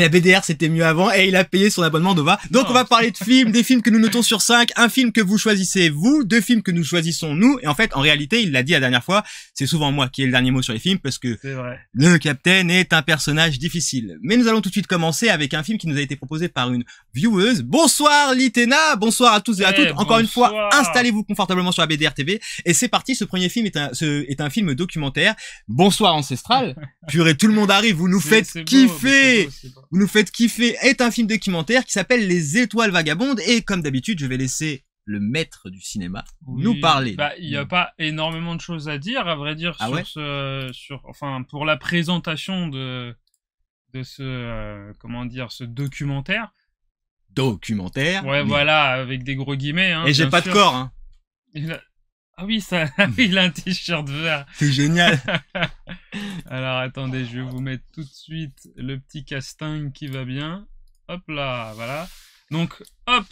la BDR c'était mieux avant et il a payé son abonnement Dova. Donc on va parler de films, des films que nous notons sur 5, un film que vous choisissez vous, 2 films que nous choisissons nous. Et en fait, en réalité, il l'a dit la dernière fois, c'est souvent moi qui ai le dernier mot sur les films parce que le Capitaine est un personnage difficile. Mais nous allons tout de suite commencer avec un film qui nous a été proposé par une vieweuse. Bonsoir Litena, bonsoir à tous et à toutes. Encore une fois, installez-vous confortablement sur la BDR TV. Et c'est parti, ce premier film est un film documentaire. Bonsoir Ancestral. Purée, tout le monde arrive, vous nous faites kiffer. Vous nous faites kiffer. Est un film documentaire qui s'appelle Les Étoiles Vagabondes. Et comme d'habitude, je vais laisser le maître du cinéma nous parler. Bah, il y a pas énormément de choses à dire, à vrai dire, enfin, pour la présentation de ce, comment dire, ce documentaire. Documentaire. Ouais, voilà, avec des gros guillemets, hein. Et j'ai pas de corps, hein. Ah oui, ça, il a un t-shirt vert. C'est génial. Alors, attendez, je vais vous mettre tout de suite le petit casting qui va bien. Hop là, voilà. Donc, hop.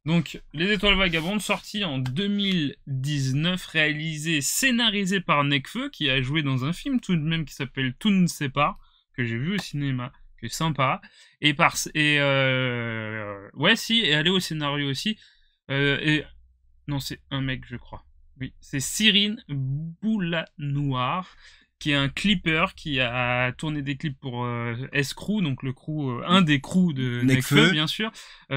Donc, Les Étoiles Vagabondes, sorti en 2019, réalisé, scénarisé par Nekfeu, qui a joué dans un film tout de même qui s'appelle Tout ne sait pas, que j'ai vu au cinéma, qui est sympa. Et ouais, si, et aller au scénario aussi. Non, c'est un mec, je crois. Oui, c'est Cyrine Boulanoir, qui est un clipper qui a tourné des clips pour S-Crew, donc le crew, un des crews de Nekfeu, bien sûr,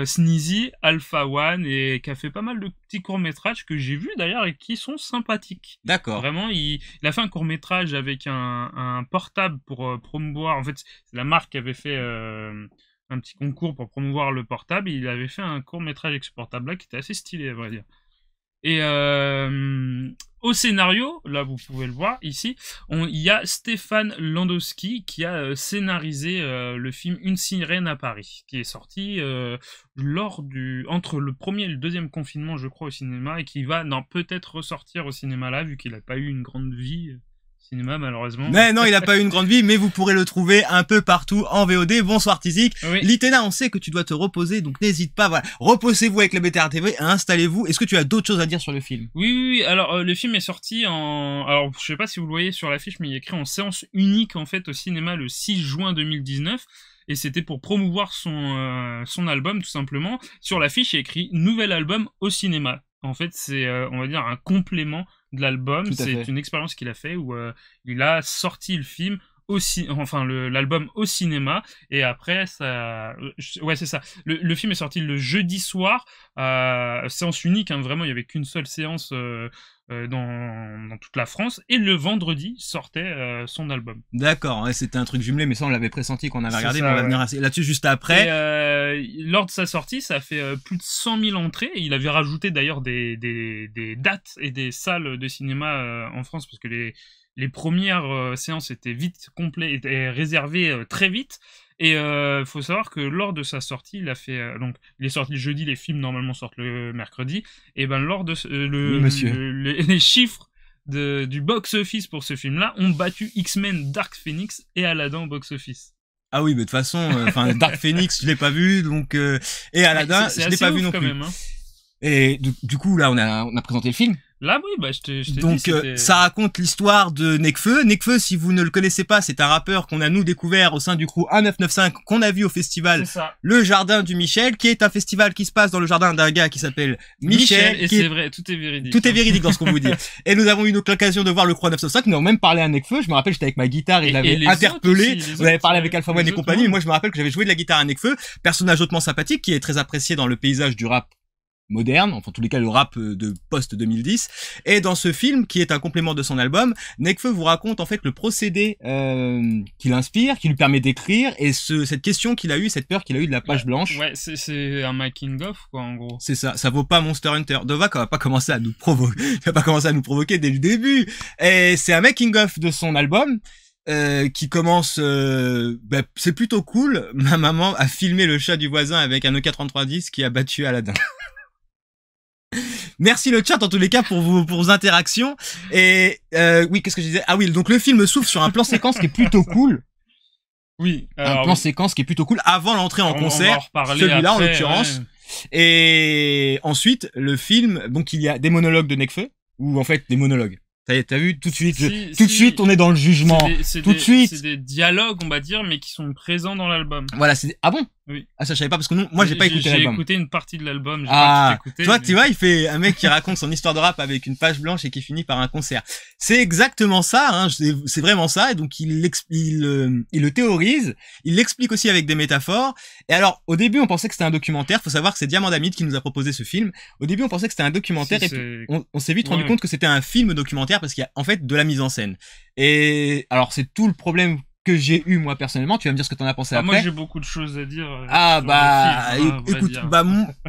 Sneezy, Alpha One, et qui a fait pas mal de petits courts-métrages que j'ai vus d'ailleurs et qui sont sympathiques. D'accord. Vraiment, il a fait un court-métrage avec un portable pour promouvoir, en fait, c'est la marque qui avait fait un petit concours pour promouvoir le portable, et il avait fait un court-métrage avec ce portable-là qui était assez stylé, à vrai dire. Et au scénario, là vous pouvez le voir ici, il y a Stéphane Landowski qui a scénarisé le film Une sirène à Paris, qui est sorti entre le premier et le deuxième confinement, je crois, au cinéma, et qui va peut-être ressortir au cinéma là, vu qu'il n'a pas eu une grande vie cinéma malheureusement. Mais non, il a pas eu une grande vie, mais vous pourrez le trouver un peu partout en VOD. Bonsoir Tizik. Oui. Litena, on sait que tu dois te reposer, donc n'hésite pas, voilà. Reposez-vous avec le BTR TV et installez-vous. Est-ce que tu as d'autres choses à dire sur le film? Oui. Alors, le film est sorti alors, je sais pas si vous le voyez sur l'affiche, mais il est écrit en séance unique, en fait, au cinéma le 6 juin 2019. Et c'était pour promouvoir son album, tout simplement. Sur l'affiche, il est écrit « Nouvel album au cinéma ». En fait, c'est, on va dire, un complément de l'album. C'est une expérience qu'il a fait où il a sorti le film l'album au cinéma, et après ouais, c'est ça, le film est sorti le jeudi soir, séance unique, hein, vraiment il y avait qu'une seule séance dans toute la France, et le vendredi sortait son album. D'accord, ouais, c'était un truc jumelé, mais ça on l'avait pressenti qu'on avait regardé, mais on va venir là-dessus juste après. Et, lors de sa sortie, ça a fait plus de 100 000 entrées, et il avait rajouté d'ailleurs des dates et des salles de cinéma en France, parce que les premières séances étaient vite complètes, étaient réservées très vite. Et faut savoir que lors de sa sortie, il a fait donc il est sorti le jeudi, les films normalement sortent le mercredi. Et ben lors de les chiffres du box-office pour ce film-là ont battu X-Men Dark Phoenix et Aladdin au box-office. Ah oui, mais de toute façon, Dark Phoenix, je l'ai pas vu, donc et Aladdin, je l'ai pas vu non plus. Même, hein. Et du coup, là, on a présenté le film. Là, oui, bah, je t'ai dit. Donc, ça raconte l'histoire de Nekfeu. Nekfeu, si vous ne le connaissez pas, c'est un rappeur qu'on a, nous, découvert au sein du crew 1995, qu'on a vu au festival Le Jardin du Michel, qui est un festival qui se passe dans le jardin d'un gars qui s'appelle Michel. Et c'est vrai, tout est véridique. Tout est véridique dans ce qu'on vous dit. Et nous avons eu l'occasion de voir le crew 1995, nous avons même parlé à Nekfeu. Je me rappelle, j'étais avec ma guitare, il l'avait interpellé. On avait parlé avec Alpha One et compagnie, mais moi, je me rappelle que j'avais joué de la guitare à Nekfeu. Personnage hautement sympathique, qui est très apprécié dans le paysage du rap moderne, enfin en tous les cas le rap de post-2010, et dans ce film, qui est un complément de son album, Nekfeu vous raconte en fait le procédé qui l'inspire, qui lui permet d'écrire, et cette question qu'il a eue, cette peur qu'il a eue de la page blanche. Ouais, c'est un making of, quoi, en gros. C'est ça vaut pas Monster Hunter. Dova va pas commencer à nous provoquer dès le début, et c'est un making of de son album, qui commence, c'est plutôt cool. Ma maman a filmé le chat du voisin avec un E43310 qui a battu Aladdin. Merci le chat en tous les cas pour vos interactions. Et oui, qu'est-ce que je disais? Ah oui, donc le film s'ouvre sur un plan séquence qui est plutôt cool. Oui, un plan séquence qui est plutôt cool avant l'entrée en concert, celui-là en l'occurrence. Ouais. Et ensuite le film, donc il y a des monologues de Nekfeu, ou en fait des monologues. T'as vu tout de suite, Si, tout de suite, on est dans le jugement. Tout de suite. C'est des dialogues, on va dire, mais qui sont présents dans l'album. Voilà, ah bon? Oui. Ah, ça, je savais pas, parce que moi, j'ai pas écouté l'album. J'ai écouté une partie de l'album, j'ai pas tout écouté. Toi, tu vois, il fait un mec qui raconte son histoire de rap avec une page blanche et qui finit par un concert. C'est exactement ça, hein, c'est vraiment ça, et donc il le théorise, il l'explique aussi avec des métaphores. Et alors, au début, on pensait que c'était un documentaire, faut savoir que c'est Diamant Damid qui nous a proposé ce film. Au début, on pensait que c'était un documentaire, et puis on s'est vite rendu compte que c'était un film documentaire, parce qu'il y a, en fait, de la mise en scène. Et alors, c'est tout le problème que j'ai eu moi personnellement. Tu vas me dire ce que t'en as pensé après. Moi j'ai beaucoup de choses à dire. Écoute,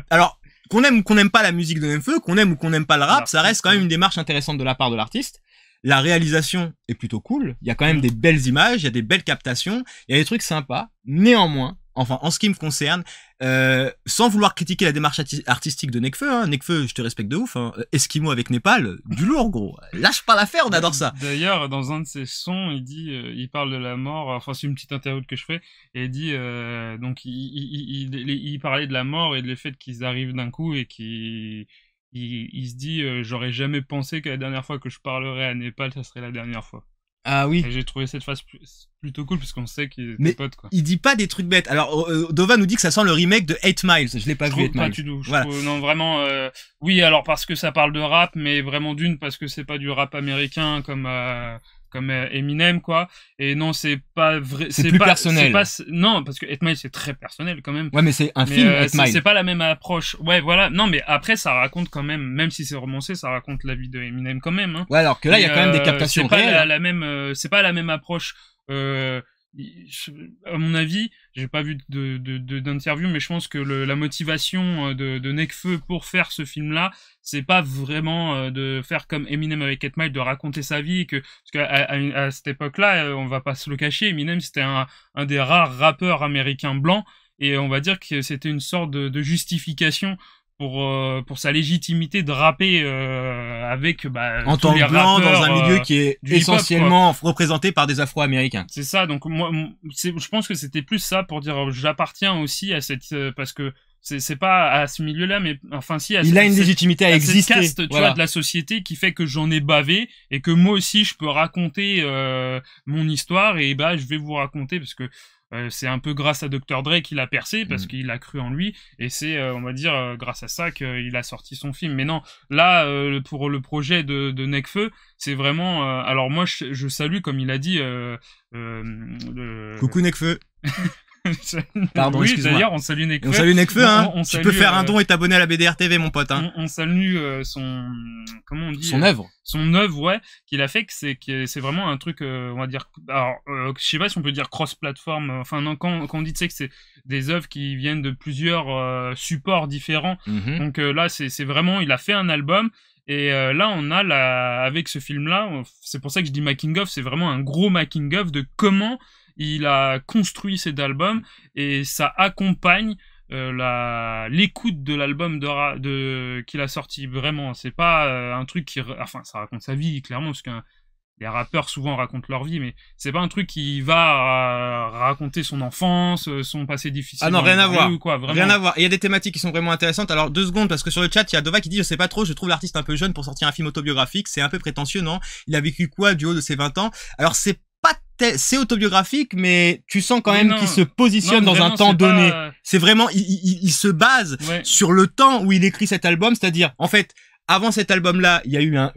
alors qu'on aime ou qu'on n'aime pas la musique de Nekfeu, qu'on aime ou qu'on n'aime pas le rap, ça reste quand même une démarche intéressante de la part de l'artiste. La réalisation est plutôt cool. Il y a quand même des belles images, il y a des belles captations, il y a des trucs sympas. Néanmoins, enfin en ce qui me concerne, sans vouloir critiquer la démarche artistique de Nekfeu, hein, Nekfeu, je te respecte de ouf, hein, Eskimo avec Népal, du lourd gros, lâche pas l'affaire, on adore ça. D'ailleurs, dans un de ses sons, il dit, il parle de la mort, enfin c'est une petite interview que je fais, et il dit, donc il parlait de la mort et de le fait qu'ils arrivent d'un coup et qu'il se dit, j'aurais jamais pensé que la dernière fois que je parlerais à Népal, ça serait la dernière fois. Ah oui. Et j'ai trouvé cette phase plutôt cool puisqu'on sait qu'il est pote, quoi. Il dit pas des trucs bêtes. Alors Dova nous dit que ça sent le remake de 8 Miles. Je l'ai pas vu 8 Miles. Pas du tout. Non vraiment. Oui, alors parce que ça parle de rap, mais vraiment parce que c'est pas du rap américain comme Eminem, quoi. Et non, c'est pas vrai. C'est plus personnel. Non, parce que 8 Miles c'est très personnel quand même. Ouais, mais c'est un film 8 Miles. C'est pas la même approche. Ouais, voilà. Non, mais après ça raconte quand même si c'est romancé, ça raconte la vie de Eminem quand même. Hein. Ouais, alors que là il y a quand même des captations réelles. C'est pas la même approche. À mon avis, j'ai pas vu d'interview, mais je pense que la motivation de Nekfeu pour faire ce film-là, c'est pas vraiment de faire comme Eminem avec 8 Mile, de raconter sa vie, parce qu'à cette époque-là, on va pas se le cacher, Eminem c'était un des rares rappeurs américains blancs, et on va dire que c'était une sorte de justification pour sa légitimité de rapper avec en tant que blanc dans un milieu qui est essentiellement représenté par des Afro-Américains. C'est ça, donc moi je pense que c'était plus ça pour dire j'appartiens aussi à cette parce que c'est pas à ce milieu-là, mais enfin si il a une légitimité à exister, cette caste, tu vois, de la société qui fait que j'en ai bavé et que moi aussi je peux raconter mon histoire, et je vais vous raconter parce que c'est un peu grâce à Dr. Dre qu'il a percé, parce qu'il a cru en lui, et c'est on va dire grâce à ça qu'il a sorti son film. Mais non, là pour le projet de Nekfeu, c'est vraiment alors moi je salue, comme il a dit coucou Nekfeu. Pardon, oui, excuse-moi. D'ailleurs, on salue Nekfeu. On salue Nekfeu, hein. Tu peux faire un don et t'abonner à la BDR TV, mon pote, hein. On salue son, comment on dit? Son œuvre. Son œuvre, ouais, qu'il a fait, que c'est vraiment un truc, on va dire, alors, je sais pas si on peut dire cross-platform, enfin, non, quand on dit, tu sais, que c'est des œuvres qui viennent de plusieurs supports différents. Donc, là, c'est vraiment, il a fait un album. Et là, on a avec ce film-là, c'est pour ça que je dis making of, c'est vraiment un gros making of de comment il a construit cet album, et ça accompagne l'écoute de l'album qu'il a sorti. Vraiment, c'est pas un truc enfin, ça raconte sa vie clairement, parce que les rappeurs souvent racontent leur vie, mais c'est pas un truc qui va raconter son enfance, son passé difficile. Ah non, rien à voir. Ou quoi, vraiment. Rien à voir. Il y a des thématiques qui sont vraiment intéressantes. Alors 2 secondes, parce que sur le chat il y a Dova qui dit je sais pas trop, je trouve l'artiste un peu jeune pour sortir un film autobiographique, c'est un peu prétentieux, non? Il a vécu quoi du haut de ses 20 ans? Alors c'est autobiographique, mais tu sens quand même qu'il se positionne dans un temps donné. C'est vraiment, il se base sur le temps où il écrit cet album, c'est-à-dire, en fait, avant cet album-là, il y a eu un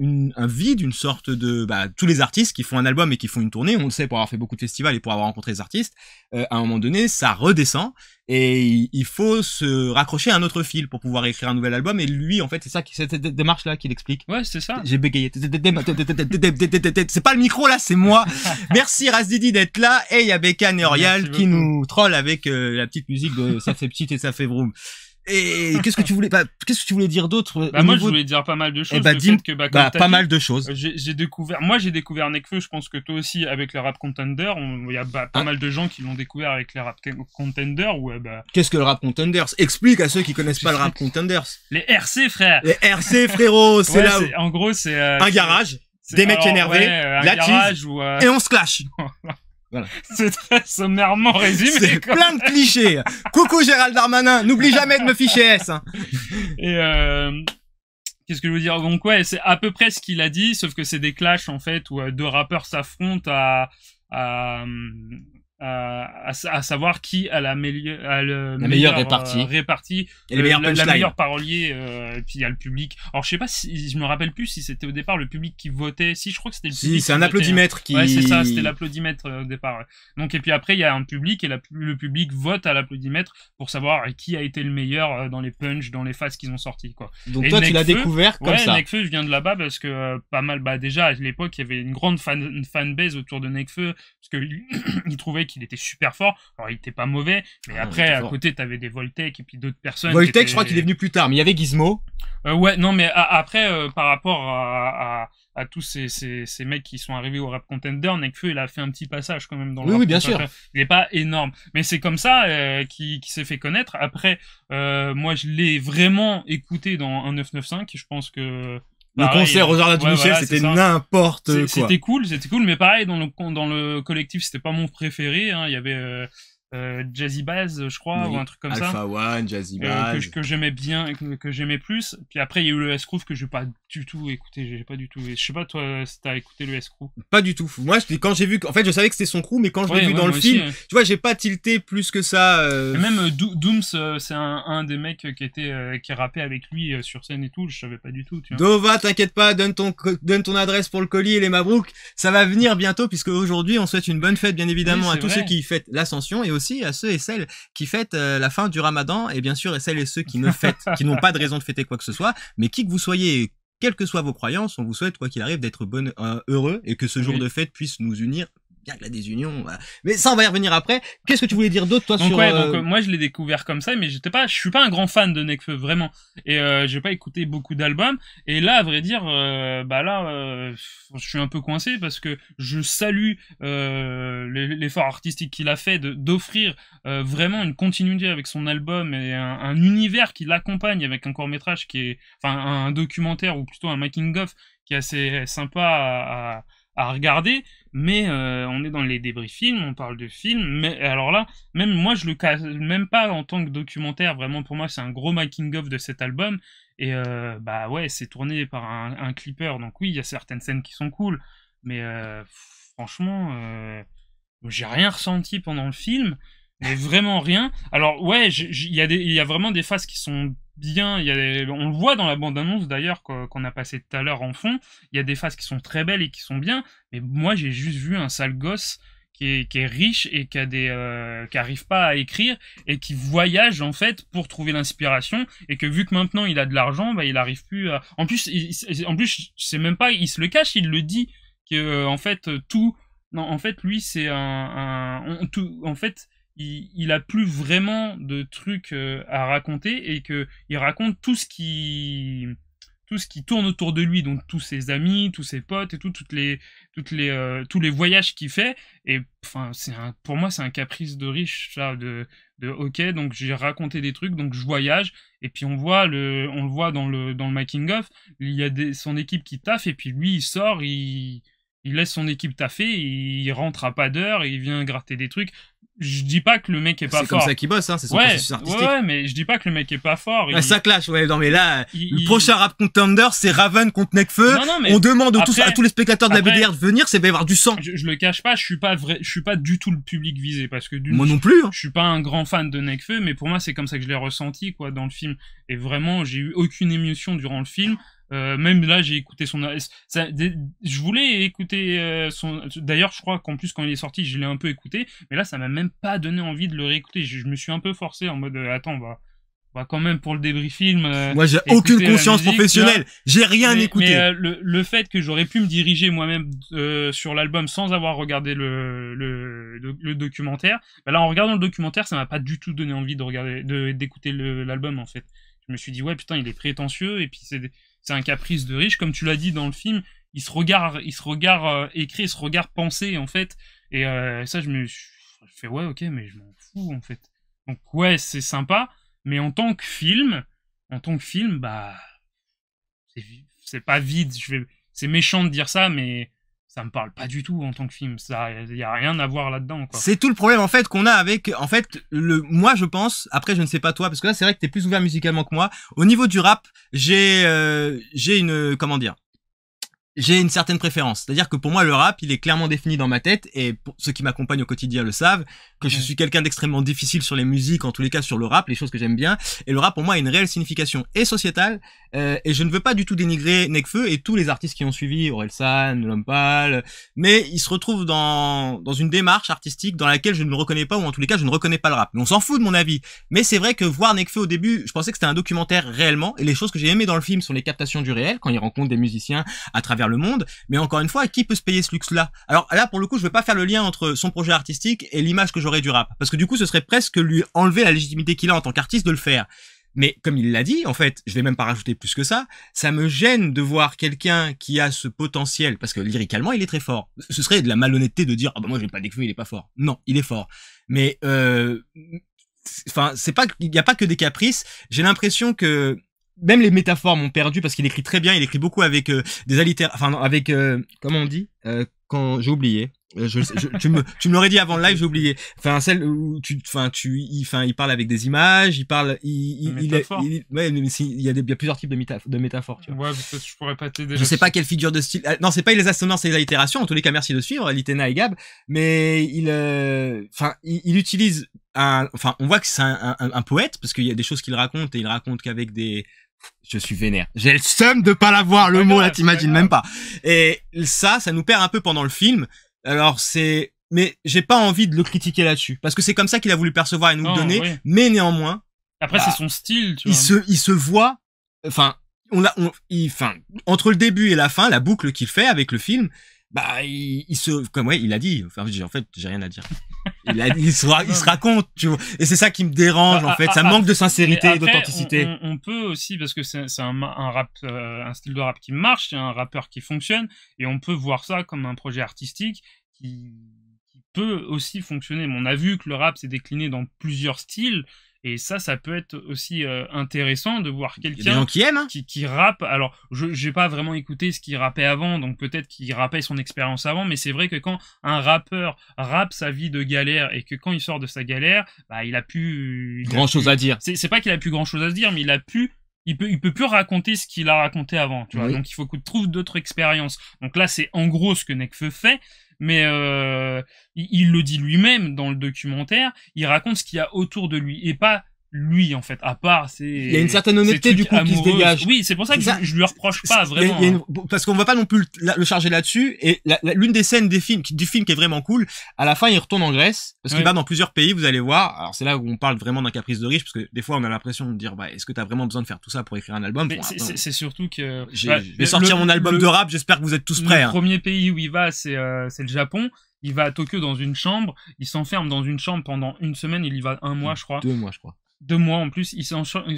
vide, une sorte de, tous les artistes qui font un album et qui font une tournée, on le sait pour avoir fait beaucoup de festivals et pour avoir rencontré les artistes, à un moment donné, ça redescend, et il faut se raccrocher à un autre fil pour pouvoir écrire un nouvel album, et lui, en fait, c'est cette démarche-là qu'il explique. Ouais, c'est ça. J'ai bégayé. C'est pas le micro, là, c'est moi. Merci Razdidi d'être là, et il y a Becca Neorial qui nous troll avec la petite musique de Ça fait petite et ça fait vroom. Et qu'est-ce que tu voulais dire d'autre? Moi, je voulais dire pas mal de choses. Pas mal de choses. J'ai découvert Nekfeu, je pense que toi aussi, avec les Rap Contenders. Il y a pas mal de gens qui l'ont découvert avec les Rap Contenders. Qu'est-ce que le Rap Contenders? Explique à ceux qui connaissent pas le Rap Contenders. Les RC, frère. Les RC, frérot, c'est là où... En gros, c'est... un garage, des mecs énervés, la tease, et on se clash. Voilà. C'est très sommairement résumé. C'est plein de clichés. Coucou Gérald Darmanin, n'oublie jamais de me ficher S. Et qu'est-ce que je veux dire? Donc ouais, c'est à peu près ce qu'il a dit, sauf que c'est des clashs en fait où deux rappeurs s'affrontent à, à savoir qui a la meilleure répartie et le meilleur punchline. La meilleure parolier, et puis il y a le public. Alors je sais pas si je me rappelle plus si c'était au départ le public qui votait. Si, je crois que c'était le public. Si, c'est un applaudimètre qui. Ouais, c'est ça, c'était l'applaudimètre au départ. Ouais. Donc et puis après il y a un public et le public vote à l'applaudimètre pour savoir qui a été le meilleur dans les punchs, dans les phases qu'ils ont sorties quoi. Donc et toi tu l'as découvert comme ça. Nekfeu, je viens de là-bas parce que pas mal. Bah déjà à l'époque il y avait une grande fanbase autour de Nekfeu parce que il trouvait qu'il était super fort. Alors il était pas mauvais, mais après à côté t'avais des Voltec et puis d'autres personnes. Voltec, je crois qu'il est venu plus tard, mais il y avait Gizmo. Ouais, non, mais après par rapport à tous ces mecs qui sont arrivés au Rap Contender, Nekfeu il a fait un petit passage quand même dans le oui, bien sûr. Il est pas énorme, mais c'est comme ça qui s'est fait connaître. Après, moi je l'ai vraiment écouté dans un 995. Je pense que le concert aux Arts Michel, c'était n'importe quoi. C'était cool, mais pareil, dans le collectif, c'était pas mon préféré, hein. Il y avait, Jazzy Bass, je crois, ou un truc comme Alpha ça. One, Jazzy Bass. Que j'aimais bien, que j'aimais plus. Puis après, il y a eu le S-Crew que j'ai pas du tout écouté, j'ai pas du tout. Je sais pas, toi, si t'as écouté le S-Crew. Pas du tout. Moi, quand j'ai vu, en fait, je savais que c'était son crew, mais quand je l'ai vu dans le film, tu vois, j'ai pas tilté plus que ça. Et même Dooms, c'est un des mecs qui rappait avec lui sur scène et tout, je savais pas du tout, tu vois. Dova, t'inquiète pas, donne ton adresse pour le colis et les Mabrouk. Ça va venir bientôt, puisque aujourd'hui, on souhaite une bonne fête, bien évidemment, à tous ceux qui fêtent l'Ascension et aussi à ceux et celles qui fêtent la fin du Ramadan, et bien sûr, et celles et ceux qui ne fêtent, qui n'ont pas de raison de fêter quoi que ce soit, mais qui que vous soyez, quelles que soient vos croyances, on vous souhaite, quoi qu'il arrive, d'être heureux, et que ce jour de fête puisse nous unir, bien que la désunion, voilà. Mais ça, on va y revenir après. Qu'est-ce que tu voulais dire d'autre, toi, donc, moi, je l'ai découvert comme ça, mais je suis pas un grand fan de Nekfeu, vraiment. Et, j'ai pas écouté beaucoup d'albums. Et là, à vrai dire, je suis un peu coincé parce que je salue, l'effort artistique qu'il a fait d'offrir, vraiment une continuité avec son album et un univers qui l'accompagne avec un court-métrage un documentaire ou plutôt un making-of qui est assez sympa à regarder, mais on est dans les débris films, on parle de films, mais alors là, même moi je le casse même pas en tant que documentaire, vraiment pour moi c'est un gros making of de cet album, et c'est tourné par un clipper, donc oui il y a certaines scènes qui sont cool, mais franchement j'ai rien ressenti pendant le film, mais vraiment rien. Alors ouais, il y a vraiment des phases qui sont bien, on le voit dans la bande-annonce d'ailleurs qu'on a passé tout à l'heure en fond, il y a des phases qui sont très belles et qui sont bien, mais moi j'ai juste vu un sale gosse qui est riche et qui arrive pas à écrire et qui voyage en fait pour trouver l'inspiration, et que vu que maintenant il a de l'argent, il arrive plus à... En plus c'est même pas, il se le cache, il le dit que en fait tout... Non, en fait lui c'est en fait il a plus vraiment de trucs à raconter, et que il raconte tout ce qui tourne autour de lui, donc tous ses amis, tous ses potes et tout, tous les voyages qu'il fait. Et enfin pour moi c'est un caprice de riche, ça, de ok, donc j'ai raconté des trucs, donc je voyage, et puis on le voit dans le making of, il y a son équipe qui taffe, et puis lui il sort, il laisse son équipe taffer, il rentre à pas d'heure et il vient gratter des trucs. Je dis pas que le mec est pas fort. C'est comme ça qu'il bosse, hein, c'est son processus artistique. Ouais, mais je dis pas que le mec est pas fort. Ça clash, ouais, non, mais là, le prochain Rap Contender, c'est Raven contre Nekfeu. On demande à tous les spectateurs de la BDR de venir, c'est va y avoir du sang. Je le cache pas, je suis pas du tout le public visé, parce que moi non plus, hein. Je suis pas un grand fan de Nekfeu, mais pour moi, c'est comme ça que je l'ai ressenti, quoi, dans le film. Et vraiment, j'ai eu aucune émotion durant le film. Même là j'ai écouté je voulais écouter d'ailleurs je crois qu'en plus quand il est sorti je l'ai un peu écouté, mais là ça m'a même pas donné envie de le réécouter. Je me suis un peu forcé en mode attends, on va quand même pour le débris film moi j'ai aucune conscience professionnelle, j'ai rien écouté, mais le fait que j'aurais pu me diriger moi-même sur l'album sans avoir regardé le documentaire, là en regardant le documentaire ça m'a pas du tout donné envie d'écouter l'album en fait. Je me suis dit ouais putain il est prétentieux, et puis c'est un caprice de riche, comme tu l'as dit dans le film, il se regarde écrit, il se regarde penser en fait, et ça je fais ouais ok, mais je m'en fous en fait. Donc ouais c'est sympa, mais en tant que film c'est pas vide, c'est méchant de dire ça, mais ça me parle pas du tout en tant que film. Ça, y a rien à voir là-dedans, quoi. C'est tout le problème en fait qu'on a avec, en fait, moi je pense, après je ne sais pas toi, parce que là c'est vrai que t'es plus ouvert musicalement que moi. Au niveau du rap, j'ai une, comment dire, j'ai une certaine préférence. C'est-à-dire que pour moi, le rap, il est clairement défini dans ma tête, et pour ceux qui m'accompagnent au quotidien le savent, que je suis quelqu'un d'extrêmement difficile sur les musiques, en tous les cas sur le rap, les choses que j'aime bien. Et le rap, pour moi, a une réelle signification et sociétale, et je ne veux pas du tout dénigrer Nekfeu et tous les artistes qui ont suivi, Orelsan, L'Homme Pâle, mais ils se retrouvent dans une démarche artistique dans laquelle je ne me reconnais pas, ou en tous les cas, je ne reconnais pas le rap. Mais on s'en fout de mon avis. Mais c'est vrai que voir Nekfeu au début, je pensais que c'était un documentaire réellement, et les choses que j'ai aimées dans le film sont les captations du réel, quand il rencontre des musiciens à travers le monde. Mais encore une fois, qui peut se payer ce luxe-là? Alors là, pour le coup, je veux pas faire le lien entre son projet artistique et l'image que j'aurais du rap, parce que du coup, ce serait presque lui enlever la légitimité qu'il a en tant qu'artiste de le faire. Mais comme il l'a dit, en fait, je vais même pas rajouter plus que ça me gêne de voir quelqu'un qui a ce potentiel, parce que lyricalement, il est très fort. Ce serait de la malhonnêteté de dire, ah bah moi, j'ai pas Nekfeu, il est pas fort. Non, il est fort. Mais, enfin, c'est pas, il y a pas que des caprices. J'ai l'impression que même les métaphores m'ont perdu, parce qu'il écrit très bien, il écrit beaucoup avec des allitérations, enfin avec comment on dit, quand j'ai oublié. Tu me l'aurais dit avant le live, j'ai oublié. Enfin, celle où il parle avec des images, il parle, ouais, mais il y a plusieurs types de métaphores, tu vois. Ouais, peut-être je pourrais pas t'aider. Je sais pas quelle figure de style. Non, c'est pas les assonances et les allitérations. En tous les cas, merci de suivre, Litena et Gab. Mais il utilise on voit que c'est un poète, parce qu'il y a des choses qu'il raconte, et il raconte qu'avec des, je suis vénère. J'ai le seum de pas l'avoir, le mot là, t'imagines même pas. Et ça nous perd un peu pendant le film. Alors mais j'ai pas envie de le critiquer là-dessus, parce que c'est comme ça qu'il a voulu percevoir et nous le donner. Oui. Mais néanmoins, après c'est son style, tu vois. Il se voit, entre le début et la fin, la boucle qu'il fait avec le film, il a dit, en fait, j'ai rien à dire. Il se raconte, tu vois. Et c'est ça qui me dérange, en fait. Ça manque de sincérité et d'authenticité. On peut aussi, parce que c'est un style de rap qui marche, c'est un rappeur qui fonctionne, et on peut voir ça comme un projet artistique qui peut aussi fonctionner. Mais on a vu que le rap s'est décliné dans plusieurs styles, et ça peut être aussi intéressant de voir quelqu'un qui rappe. Alors, j'ai pas vraiment écouté ce qu'il rappait avant, donc peut-être qu'il rappait son expérience avant, mais c'est vrai que quand un rappeur rappe sa vie de galère, et que quand il sort de sa galère, il a plus grand-chose à dire. C'est pas qu'il a plus grand-chose à se dire, mais il peut plus raconter ce qu'il a raconté avant, tu vois. Oui. Donc il faut qu'il trouve d'autres expériences. Donc là, c'est en gros ce que Nekfeu fait. Mais il le dit lui-même dans le documentaire, il raconte ce qu'il y a autour de lui, et pas lui, en fait, à part, il y a une certaine honnêteté du coup qui se dégage. Oui, c'est pour ça que je lui reproche pas vraiment. Parce qu'on va pas non plus le charger là-dessus, et l'une des scènes du film qui est vraiment cool, à la fin il retourne en Grèce, parce qu'il va dans plusieurs pays, vous allez voir. Alors c'est là où on parle vraiment d'un caprice de riche, parce que des fois on a l'impression de dire, est-ce que t'as vraiment besoin de faire tout ça pour écrire un album? C'est surtout que... je vais sortir mon album de rap, j'espère que vous êtes tous prêts. Le premier pays où il va, c'est le Japon. Il va à Tokyo dans une chambre, il s'enferme dans une chambre pendant une semaine, il y va 1 mois, je crois. 2 mois, je crois. 2 mois en plus, il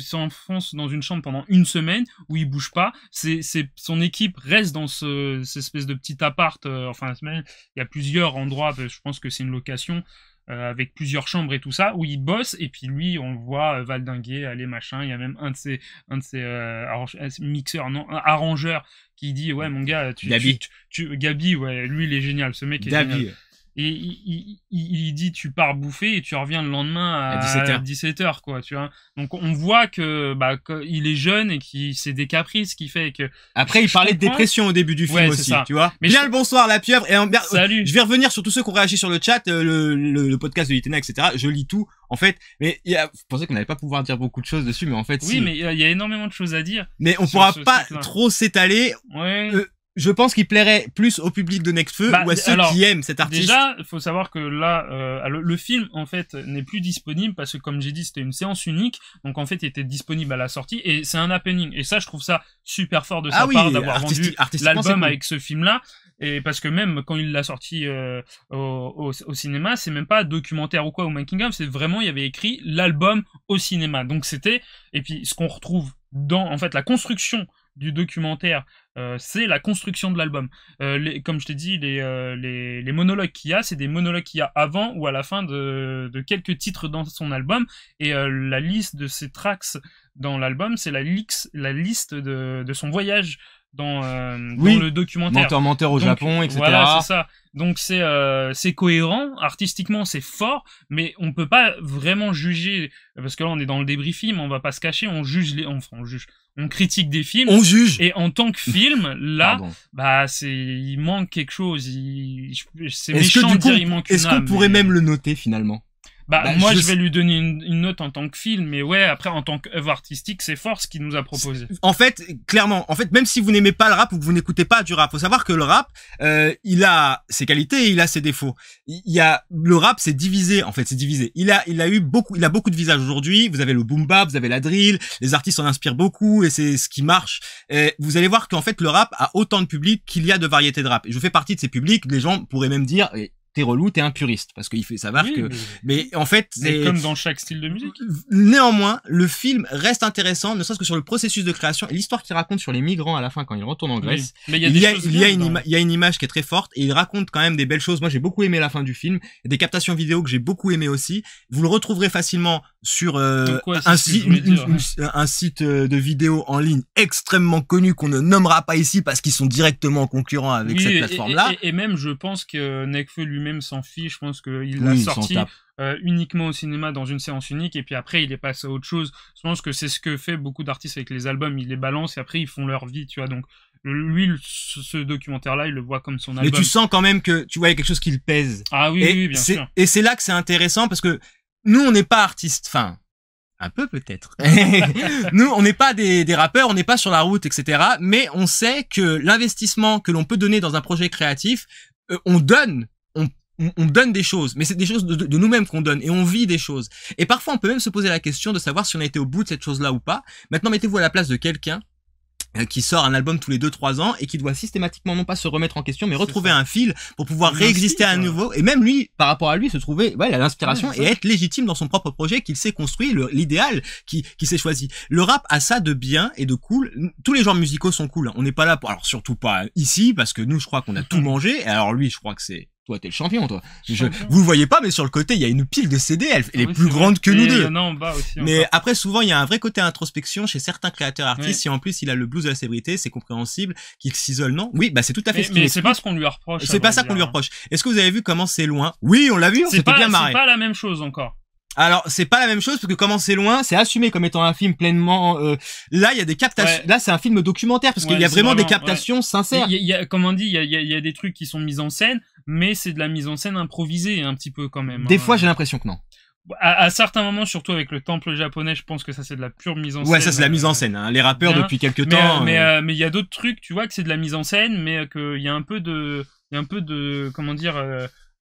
s'enfonce dans une chambre pendant 1 semaine où il bouge pas. Son équipe reste dans cette espèce de petit appart. Il y a plusieurs endroits, je pense que c'est une location avec plusieurs chambres et tout ça, où il bosse, et puis lui, on le voit valdinguer, aller machin. Il y a même un de ses arrangeurs qui dit, ouais mon gars, Gabi, ouais, lui il est génial, ce mec est génial. Et il dit, tu pars bouffer et tu reviens le lendemain à 17h, quoi, tu vois. Donc on voit que il est jeune et qu'il c'est des caprices qui fait que... Après il parlait de dépression au début du film aussi, tu vois. Mais bien le bonsoir la pieuvre, et salut. Je vais revenir sur tous ceux qui ont réagi sur le chat, le podcast de Litena, etc. Je lis tout en fait, mais je pensais qu'on n'allait pas pouvoir dire beaucoup de choses dessus, mais en fait oui, mais il y a énormément de choses à dire. Mais on pourra pas trop s'étaler. Ouais. Je pense qu'il plairait plus au public de Nekfeu ou à ceux qui aiment cet artiste. Déjà, il faut savoir que là, le film, en fait, n'est plus disponible parce que, comme j'ai dit, c'était une séance unique. Donc, en fait, il était disponible à la sortie et c'est un happening. Et ça, je trouve ça super fort de sa part d'avoir vendu l'album avec ce film-là. Et parce que même quand il l'a sorti au cinéma, c'est même pas documentaire ou quoi, ou making of, c'est vraiment, il y avait écrit l'album au cinéma. Donc, et puis, ce qu'on retrouve dans, en fait, la construction du documentaire, c'est la construction de l'album. Comme je t'ai dit, les monologues qu'il y a, c'est des monologues qu'il y a avant ou à la fin de quelques titres dans son album, et la liste de ses tracks dans l'album, c'est la liste de son voyage dans le documentaire. Menteur au Japon, etc. Voilà, c'est ça. Donc c'est cohérent, artistiquement c'est fort, mais on peut pas vraiment juger, parce que là on est dans le débris film, on va pas se cacher, on critique des films. On juge. Et en tant que film, là, Pardon. il manque quelque chose. C'est méchant de dire il manque une âme. Est-ce qu'on pourrait même le noter finalement? Moi, je vais lui donner une note en tant que film, mais ouais, après, en tant qu'œuvre artistique, c'est fort ce qu'il nous a proposé. En fait, clairement, même si vous n'aimez pas le rap ou que vous n'écoutez pas du rap, faut savoir que le rap, il a ses qualités et il a ses défauts. Le rap, c'est divisé, en fait, c'est divisé. Il a beaucoup de visages aujourd'hui. Vous avez le boom bap, vous avez la drill, les artistes en inspirent beaucoup et c'est ce qui marche. Et vous allez voir qu'en fait, le rap a autant de public qu'il y a de variétés de rap. Et je fais partie de ces publics, les gens pourraient même dire, t'es relou, t'es un puriste, parce qu'il fait savoir que, mais en fait, c'est comme dans chaque style de musique. Néanmoins, le film reste intéressant, ne serait-ce que sur le processus de création et l'histoire qu'il raconte sur les migrants à la fin quand ils retournent en Grèce. Oui. Mais il y a une image qui est très forte et il raconte quand même des belles choses. Moi, j'ai beaucoup aimé la fin du film. Il y a des captations vidéo que j'ai beaucoup aimé aussi. Vous le retrouverez facilement sur un site de vidéo en ligne extrêmement connu qu'on ne nommera pas ici parce qu'ils sont directement concurrents avec cette plateforme-là. Et même, je pense que Nekfeu lui-même s'en fiche. Je pense qu'il l'a sorti uniquement au cinéma dans une séance unique et puis après il est passé à autre chose. Je pense que c'est ce que fait beaucoup d'artistes avec les albums. Ils les balancent et après ils font leur vie, tu vois. Donc lui, ce documentaire-là, il le voit comme son album. Mais tu sens quand même que tu vois, il y a quelque chose qui le pèse. Ah oui, bien sûr. Et c'est là que c'est intéressant parce que nous, on n'est pas artistes. Enfin, un peu peut-être. Nous, on n'est pas des rappeurs, on n'est pas sur la route, etc. Mais on sait que l'investissement que l'on peut donner dans un projet créatif, on donne des choses, mais c'est des choses de nous-mêmes qu'on donne et on vit des choses. Et parfois, on peut même se poser la question de savoir si on a été au bout de cette chose-là ou pas. Maintenant, mettez-vous à la place de quelqu'un qui sort un album tous les 2-3 ans et qui doit systématiquement non pas se remettre en question mais retrouver un fil pour pouvoir réexister à nouveau et même lui par rapport à lui se trouver l'inspiration et être légitime dans son propre projet qu'il s'est construit, l'idéal qui s'est choisi. Le rap a ça de bien et de cool. Tous les genres musicaux sont cool. On n'est pas là pour, alors surtout pas ici parce que nous je crois qu'on a tout mangé et alors lui je crois que c'est toi, t'es le champion, toi. Vous le voyez pas, mais sur le côté, il y a une pile de CD, elle est plus grande que nous deux. Il y en a en bas aussi. Mais après, souvent, il y a un vrai côté introspection chez certains créateurs artistes. Si en plus, il a le blues de la célébrité, c'est compréhensible qu'il s'isole, non? Oui, c'est tout à fait ce qu'il explique. Mais c'est pas ce qu'on lui reproche. C'est pas ça qu'on lui reproche. Est-ce que vous avez vu comment c'est loin? Oui, on l'a vu, on s'était bien marré. C'est pas la même chose encore. Alors, c'est pas la même chose parce que comment c'est loin, c'est assumé comme étant un film pleinement. Là, il y a des captations. Là, c'est un film documentaire parce qu'il y a vraiment des captations sincères. Il y a, comme on dit, il y a des trucs qui sont mis en scène, mais c'est de la mise en scène improvisée un petit peu quand même. Des fois, j'ai l'impression que non. À certains moments, surtout avec le temple japonais, je pense que ça c'est de la pure mise en scène. Ouais, ça c'est la mise en scène. Hein. Les rappeurs depuis quelques temps. Mais il y a d'autres trucs, tu vois, que c'est de la mise en scène, mais qu'il y a un peu de, comment dire.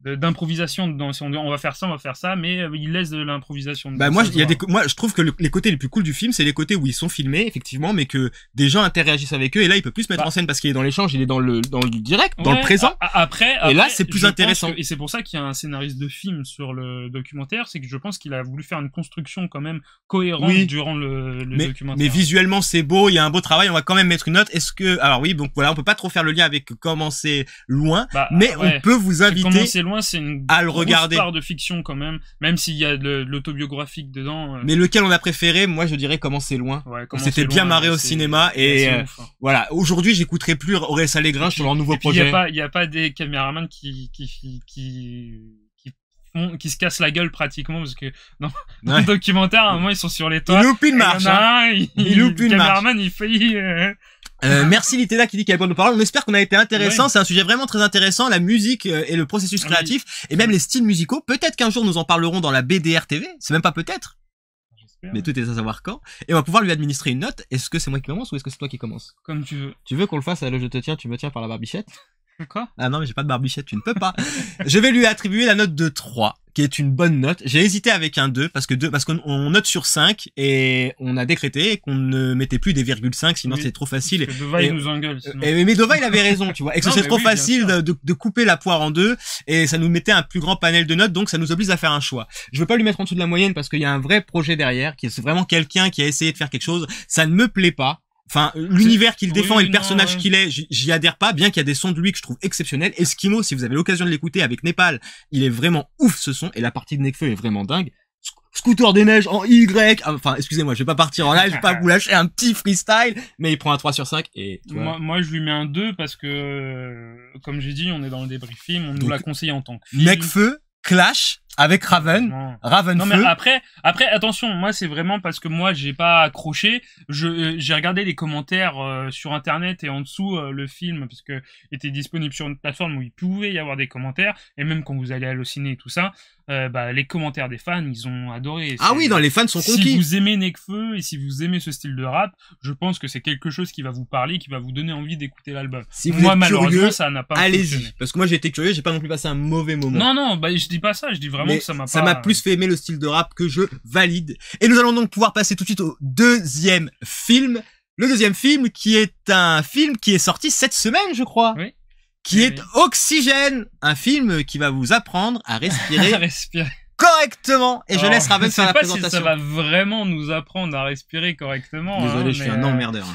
D'improvisation dedans. Si on dit on va faire ça, mais il laisse de l'improvisation dedans. Moi, je trouve que les côtés les plus cool du film, c'est les côtés où ils sont filmés, effectivement, mais que des gens interagissent avec eux, et là, il peut plus se mettre en scène parce qu'il est dans l'échange, il est dans le direct, dans le présent. Après, et là, c'est plus intéressant. Et c'est pour ça qu'il y a un scénariste de film sur le documentaire, c'est que je pense qu'il a voulu faire une construction quand même cohérente durant le documentaire. Mais visuellement, c'est beau, il y a un beau travail, on va quand même mettre une note. Alors oui, donc voilà, on peut pas trop faire le lien avec comment c'est loin, mais on peut vous inviter c'est une à le regarder. Part de fiction quand même s'il y a de l'autobiographique dedans. Mais lequel on a préféré, moi je dirais comment c'est loin. C'était bien marré au cinéma et voilà. Aujourd'hui, j'écouterai plus Orelsan Les Grinch sur leur nouveau projet. Il y a pas des caméramans qui se cassent la gueule pratiquement parce que dans le documentaire à un moment ils sont sur les toits. Il loupe une marche. Il loupe une marche. Le caméraman il faillit. Merci Liteda qui dit qu'elle est bonne de parole. On espère qu'on a été intéressant. C'est un sujet vraiment très intéressant, la musique et le processus créatif et même les styles musicaux. Peut-être qu'un jour nous en parlerons dans la BDR TV. C'est même pas peut-être. Mais tout est à savoir quand. Et on va pouvoir lui administrer une note. Est-ce que c'est moi qui commence ou est-ce que c'est toi qui commence? Comme tu veux. Tu veux qu'on le fasse à le je te tiens, tu me tiens par la barbichette? Quoi? Ah non, mais j'ai pas de barbichette, tu ne peux pas. Je vais lui attribuer la note de 3, qui est une bonne note. J'ai hésité avec un 2, parce qu'on note sur 5, et on a décrété qu'on ne mettait plus des virgules 5, sinon c'est trop facile. Parce que Dova, il nous engueule, mais Dova, il avait raison, tu vois. Et que c'est trop facile de couper la poire en deux, et ça nous mettait un plus grand panel de notes, donc ça nous oblige à faire un choix. Je veux pas lui mettre en dessous de la moyenne, parce qu'il y a un vrai projet derrière, c'est vraiment quelqu'un qui a essayé de faire quelque chose. Ça ne me plaît pas. Enfin, l'univers qu'il défend et le personnage qu'il est, j'y adhère pas, bien qu'il y a des sons de lui que je trouve exceptionnels. Eskimo, si vous avez l'occasion de l'écouter avec Népal, il est vraiment ouf ce son, et la partie de Nekfeu est vraiment dingue. scooter des neiges en Y. Enfin, excusez-moi, je vais pas partir en live, je vais pas vous lâcher un petit freestyle, mais il prend un 3 sur 5 et moi, je lui mets un 2 parce que, comme j'ai dit, on est dans le débriefing, on nous l'a conseillé en tant que film. Necfeu clash avec Raven. Non mais après, attention, moi c'est vraiment parce que moi j'ai pas accroché. J'ai regardé les commentaires sur internet et en dessous le film parce que était disponible sur une plateforme où il pouvait y avoir des commentaires et même quand vous allez halluciner et tout ça, les commentaires des fans ils ont adoré. Ah oui, les fans sont conquis. Si vous aimez Nekfeu et si vous aimez ce style de rap, je pense que c'est quelque chose qui va vous parler, qui va vous donner envie d'écouter l'album. Si vous êtes malheureusement curieux, ça n'a pas allez-y. fonctionné. Parce que moi j'ai été curieux, j'ai pas non plus passé un mauvais moment. Non, je dis pas ça, je dis vraiment que ça m'a plus fait aimer le style de rap que je valide. Et nous allons donc pouvoir passer tout de suite au deuxième film. Le deuxième film qui est un film qui est sorti cette semaine, je crois. Oui. Qui est Oxygène. Un film qui va vous apprendre à respirer. Correctement. Et je laisse Raven faire la présentation. Je sais pas si ça va vraiment nous apprendre à respirer correctement. Désolé, je suis un emmerdeur.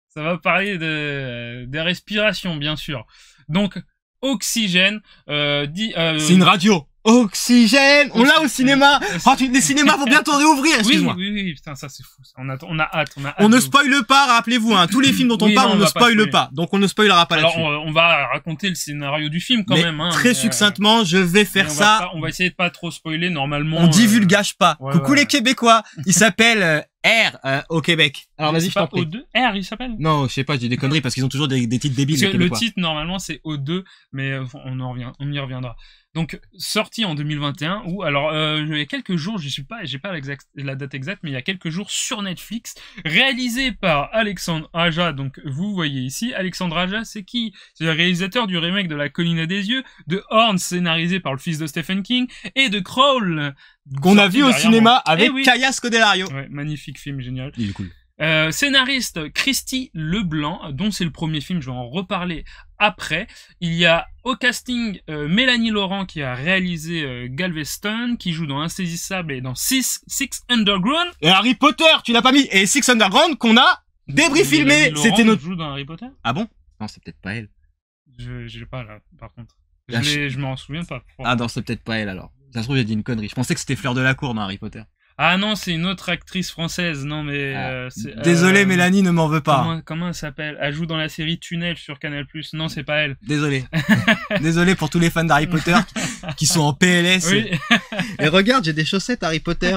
Ça va parler des respirations, bien sûr. Donc, Oxygène, c'est une radio. Oxygène, on l'a au cinéma. Les cinémas vont bientôt réouvrir, excuse-moi. Oui, putain, ça c'est fou. On a hâte. On ne spoile pas, rappelez-vous, tous les films dont on parle, on ne spoile pas. Donc on ne spoilera pas là-dessus. Alors on va raconter le scénario du film quand même. Très succinctement, je vais faire ça. On va essayer de pas trop spoiler normalement. On divulgage pas. Coucou les Québécois. Il s'appelle R au Québec. Alors vas-y, je t'en prie. O2 R, il s'appelle? Non, je sais pas, je dis des conneries parce qu'ils ont toujours des titres débiles. Parce que le titre normalement c'est O2, mais on y reviendra. Donc sorti en 2021 ou alors il y a quelques jours, j'ai pas la date exacte, mais il y a quelques jours sur Netflix, réalisé par Alexandre Aja. Donc vous voyez ici, Alexandre Aja, c'est qui? C'est le réalisateur du remake de La Colline à des yeux, de Horn, scénarisé par le fils de Stephen King, et de Crawl, qu'on a vu au cinéma avec Kaya Scodelario. Ouais, magnifique film, génial. Il est cool. Scénariste Christy Leblanc, dont c'est le premier film, je vais en reparler après. Il y a au casting Mélanie Laurent qui a réalisé Galveston, qui joue dans Insaisissable et dans Six Underground. Et Harry Potter, tu l'as pas mis. Et Six Underground qu'on a filmé. C'était notre... joue dans Harry Potter. Ah bon? Non, c'est peut-être pas elle. Je pas là, par contre. Je m'en souviens pas. Ah non, c'est peut-être pas elle alors. Ça se trouve, j'ai dit une connerie. Je pensais que c'était Fleur de la Cour dans Harry Potter. Ah non, c'est une autre actrice française. Non mais désolé, Mélanie, ne m'en veux pas. Comment elle s'appelle? Elle joue dans la série Tunnel sur Canal+. Non, c'est pas elle. Désolé. Désolé pour tous les fans d'Harry Potter qui sont en PLS. Oui. Et regarde, j'ai des chaussettes Harry Potter.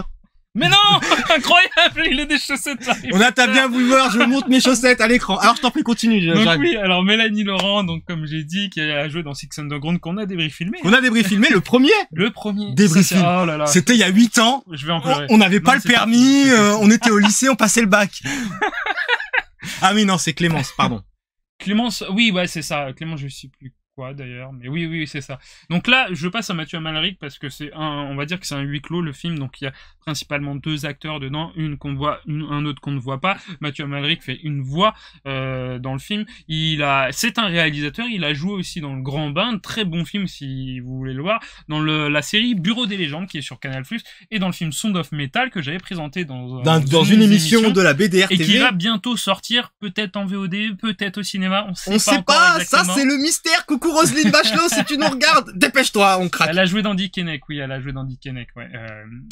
Mais non! Incroyable! Il a des chaussettes. T'as bien voulu voir, je monte mes chaussettes à l'écran. Alors, je t'en prie, continue. Donc oui, alors Mélanie Laurent, donc comme j'ai dit, qui a joué dans Six Underground, qu'on a filmé. On a filmé le premier? Le premier. Débriefing. Oh là là. C'était il y a 8 ans. Je vais en pleurer. On n'avait pas le permis, on était au lycée, on passait le bac. Ah oui, non, c'est Clémence, pardon. Clémence, oui, ouais, c'est ça. Clémence, je sais plus quoi d'ailleurs, mais oui, c'est ça. Donc là, je passe à Mathieu Amalric parce que on va dire que c'est un huis clos le film, donc il y a principalement 2 acteurs dedans, un autre qu'on ne voit pas. Mathieu Amalric fait une voix dans le film. C'est un réalisateur, il a joué aussi dans Le Grand Bain, très bon film si vous voulez le voir, dans la série Bureau des légendes qui est sur Canal+, et dans le film Sound of Metal que j'avais présenté dans une émission de la BDR TV et qui va bientôt sortir, peut-être en VOD, peut-être au cinéma, on sait pas ça c'est le mystère. Coucou Roselyne Bachelot, si tu nous regardes, dépêche-toi, on craque. Elle a joué dans Dick Henneck,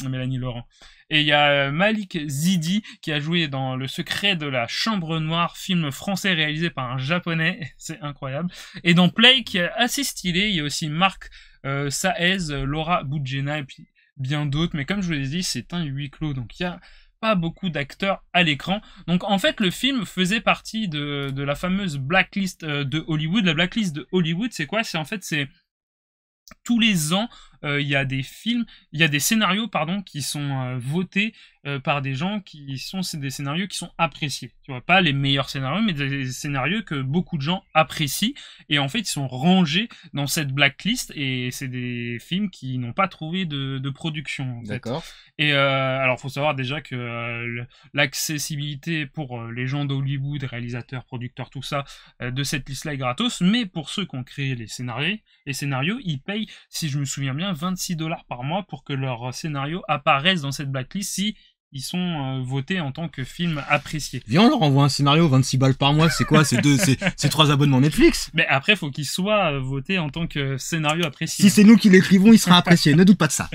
Mélanie Laurent. Et il y a Malik Zidi qui a joué dans Le Secret de la Chambre Noire, film français réalisé par un japonais, c'est incroyable. Et dans Play, qui est assez stylé, il y a aussi Marc Saez, Laura Boudjena et puis bien d'autres. Mais comme je vous l'ai dit, c'est un huis clos, donc il y a pas beaucoup d'acteurs à l'écran. Donc en fait le film faisait partie de la fameuse blacklist de Hollywood. La blacklist de Hollywood, c'est quoi? C'est tous les ans, il y a des scénarios qui sont votés par des gens c'est des scénarios qui sont appréciés. Tu vois, pas les meilleurs scénarios, mais des scénarios que beaucoup de gens apprécient. Et en fait, ils sont rangés dans cette blacklist et c'est des films qui n'ont pas trouvé de production. En fait. D'accord. Et alors, faut savoir déjà que l'accessibilité pour les gens d'Hollywood, réalisateurs, producteurs, tout ça, de cette liste-là est gratos. Mais pour ceux qui ont créé les scénarios, ils payent, si je me souviens bien, $26 par mois pour que leur scénario apparaisse dans cette blacklist si ils sont votés en tant que film apprécié. Viens, on leur envoie un scénario, 26 balles par mois, c'est quoi? C'est 3 abonnements Netflix. Mais après, faut qu'il soit voté en tant que scénario apprécié. Si c'est nous qui l'écrivons, il sera apprécié, ne doute pas de ça.